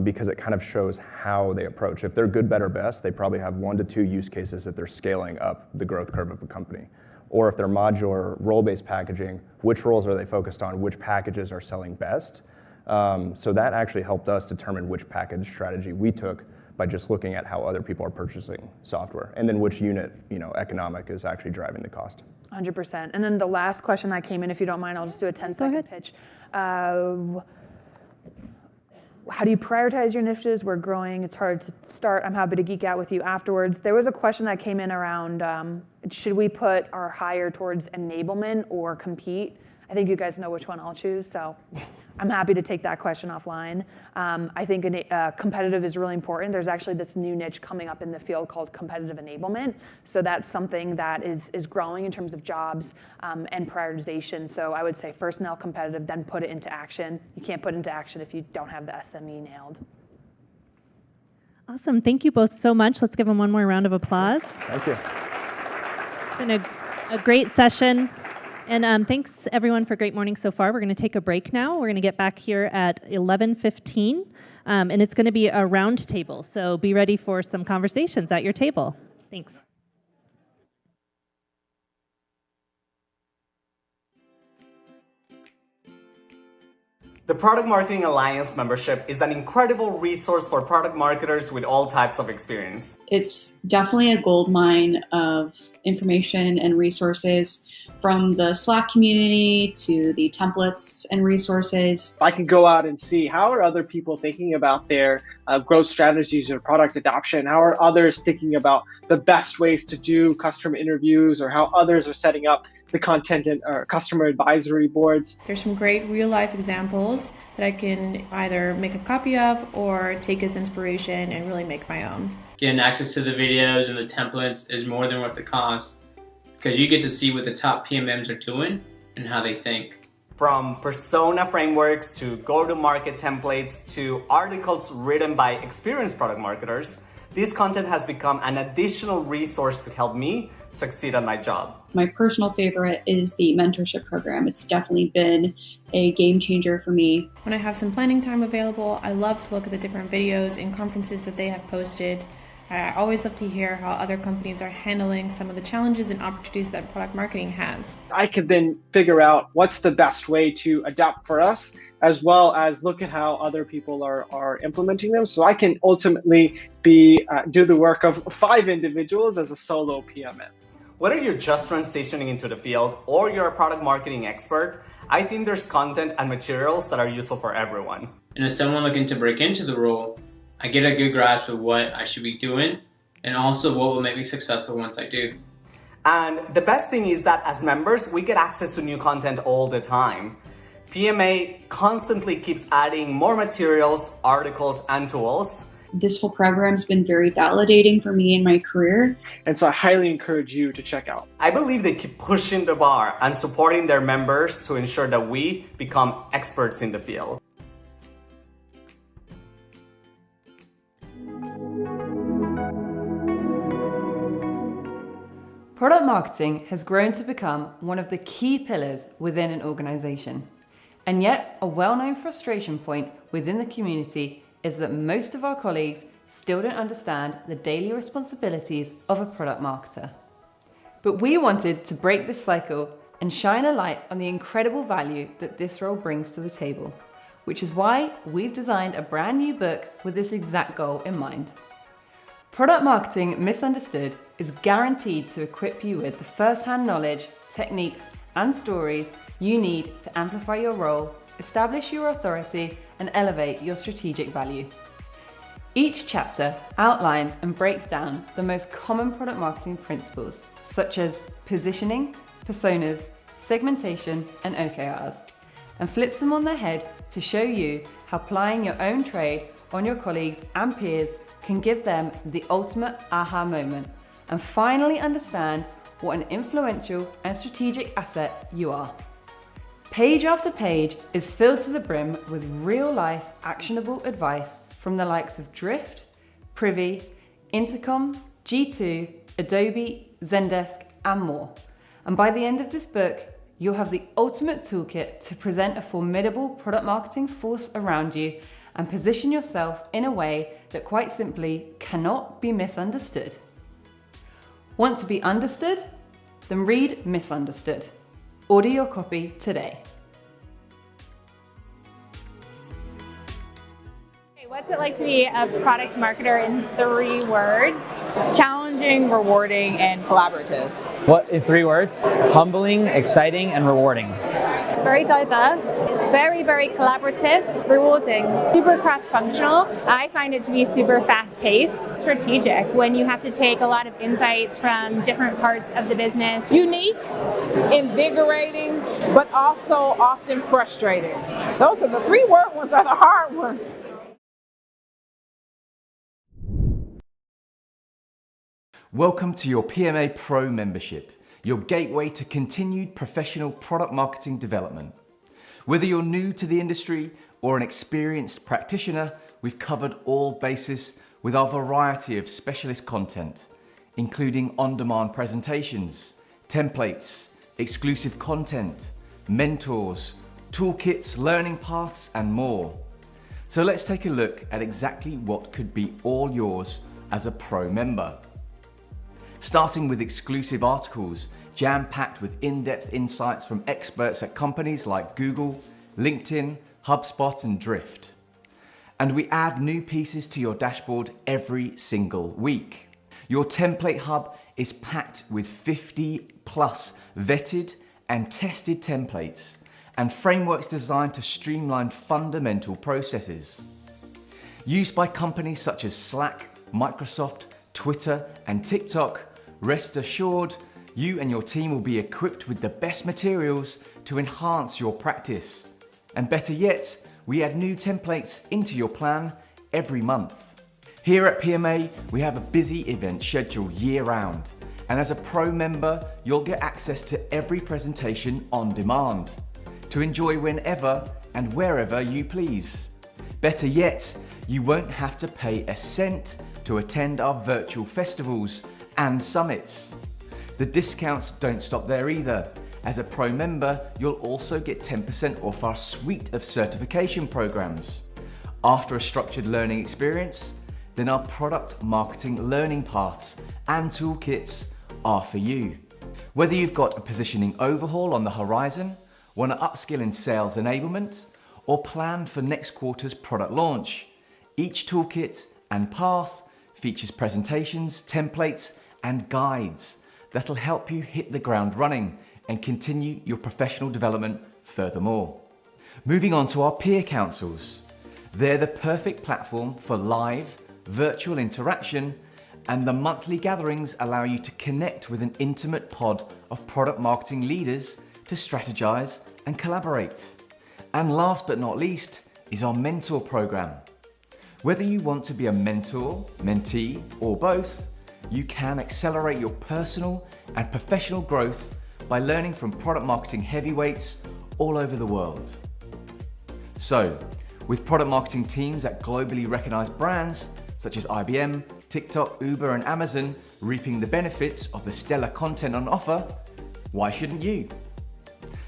Because it kind of shows how they approach. If they're good, better, best, they probably have 1 to 2 use cases that they're scaling up the growth curve of a company. Or if they're modular, role-based packaging, which roles are they focused on? Which packages are selling best? So that actually helped us determine which package strategy we took by just looking at how other people are purchasing software, and then which unit economic is actually driving the cost. 100%. And then the last question that came in, if you don't mind, I'll just do a 10-second pitch. How do you prioritize your initiatives? We're growing, it's hard to start. I'm happy to geek out with you afterwards. There was a question that came in around, should we put our hire towards enablement or compete? I think you guys know which one I'll choose, so I'm happy to take that question offline. I think competitive is really important. There's actually this new niche coming up in the field called competitive enablement. So that's something that is growing in terms of jobs and prioritization. So I would say first nail competitive, then put it into action. You can't put it into action if you don't have the SME nailed. Awesome. Thank you both so much. Let's give them one more round of applause. Thank you. It's been a great session. And thanks, everyone, for a great morning so far. We're going to take a break now. We're going to get back here at 11:15, and it's going to be a round table. So be ready for some conversations at your table. Thanks. The Product Marketing Alliance membership is an incredible resource for product marketers with all types of experience. It's definitely a goldmine of information and resources from the Slack community to the templates and resources. I can go out and see how are other people thinking about their growth strategies or product adoption. How are others thinking about the best ways to do customer interviews, or how others are setting up the content and customer advisory boards. There's some great real life examples that I can either make a copy of or take as inspiration and really make my own. Getting access to the videos and the templates is more than worth the cost, because you get to see what the top PMMs are doing and how they think. From persona frameworks to go-to-market templates to articles written by experienced product marketers, this content has become an additional resource to help me succeed at my job. My personal favorite is the mentorship program. It's definitely been a game changer for me. When I have some planning time available, I love to look at the different videos and conferences that they have posted. I always love to hear how other companies are handling some of the challenges and opportunities that product marketing has. I could then figure out what's the best way to adapt for us, as well as look at how other people are implementing them. So I can ultimately do the work of 5 individuals as a solo PMM. Whether you're just transitioning into the field or you're a product marketing expert, I think there's content and materials that are useful for everyone. And as someone looking to break into the role, I get a good grasp of what I should be doing and also what will make me successful once I do. And the best thing is that as members, we get access to new content all the time. PMA constantly keeps adding more materials, articles, and tools. This whole program's been very validating for me in my career. And so I highly encourage you to check out. I believe they keep pushing the bar and supporting their members to ensure that we become experts in the field. Product marketing has grown to become one of the key pillars within an organization. And yet, a well-known frustration point within the community is that most of our colleagues still don't understand the daily responsibilities of a product marketer. But we wanted to break this cycle and shine a light on the incredible value that this role brings to the table, which is why we've designed a brand new book with this exact goal in mind. Product Marketing Misunderstood is guaranteed to equip you with the first-hand knowledge, techniques, and stories you need to amplify your role, establish your authority, and elevate your strategic value. Each chapter outlines and breaks down the most common product marketing principles, such as positioning, personas, segmentation, and OKRs, and flips them on their head to show you how applying your own trade on your colleagues and peers can give them the ultimate aha moment and finally understand what an influential and strategic asset you are. Page after page is filled to the brim with real-life actionable advice from the likes of Drift, Privy, Intercom, G2, Adobe, Zendesk, and more. And by the end of this book, you'll have the ultimate toolkit to present a formidable product marketing force around you and position yourself in a way that quite simply cannot be misunderstood. Want to be understood? Then read Misunderstood. Order your copy today. What's it like to be a product marketer in 3 words? Challenging, rewarding, and collaborative. What, in 3 words? Humbling, exciting, and rewarding. It's very diverse. It's very, very collaborative, rewarding. Super cross-functional. I find it to be super fast-paced, strategic, when you have to take a lot of insights from different parts of the business. Unique, invigorating, but also often frustrating. Those are the 3 word ones are the hard ones. Welcome to your PMA Pro membership, your gateway to continued professional product marketing development. Whether you're new to the industry or an experienced practitioner, we've covered all bases with our variety of specialist content, including on-demand presentations, templates, exclusive content, mentors, toolkits, learning paths, and more. So let's take a look at exactly what could be all yours as a Pro member. Starting with exclusive articles, jam-packed with in-depth insights from experts at companies like Google, LinkedIn, HubSpot, and Drift. And we add new pieces to your dashboard every single week. Your template hub is packed with 50+ vetted and tested templates and frameworks designed to streamline fundamental processes. Used by companies such as Slack, Microsoft, Twitter, and TikTok, rest assured, you and your team will be equipped with the best materials to enhance your practice. And better yet, we add new templates into your plan every month. Here at PMA, we have a busy event schedule year-round, and as a pro member, you'll get access to every presentation on demand, to enjoy whenever and wherever you please. Better yet, you won't have to pay a cent to attend our virtual festivals and summits. The discounts don't stop there either. As a pro member, you'll also get 10% off our suite of certification programs. After a structured learning experience, then our product marketing learning paths and toolkits are for you. Whether you've got a positioning overhaul on the horizon, want to upskill in sales enablement, or plan for next quarter's product launch, each toolkit and path features presentations, templates, and guides that'll help you hit the ground running and continue your professional development furthermore. Moving on to our peer councils. They're the perfect platform for live, virtual interaction, and the monthly gatherings allow you to connect with an intimate pod of product marketing leaders to strategize and collaborate. And last but not least is our mentor program. Whether you want to be a mentor, mentee, or both, you can accelerate your personal and professional growth by learning from product marketing heavyweights all over the world. So, with product marketing teams at globally recognized brands such as IBM, TikTok, Uber, and Amazon reaping the benefits of the stellar content on offer, why shouldn't you?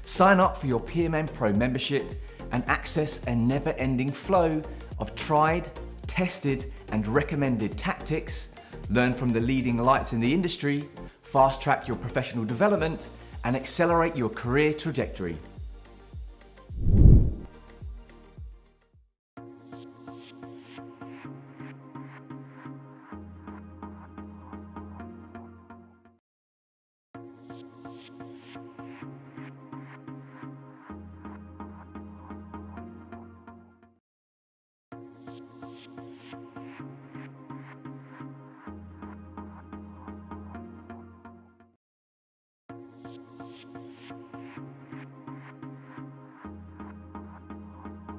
Sign up for your PMM Pro membership and access a never-ending flow of tried, tested, and recommended tactics, learn from the leading lights in the industry, fast-track your professional development, and accelerate your career trajectory.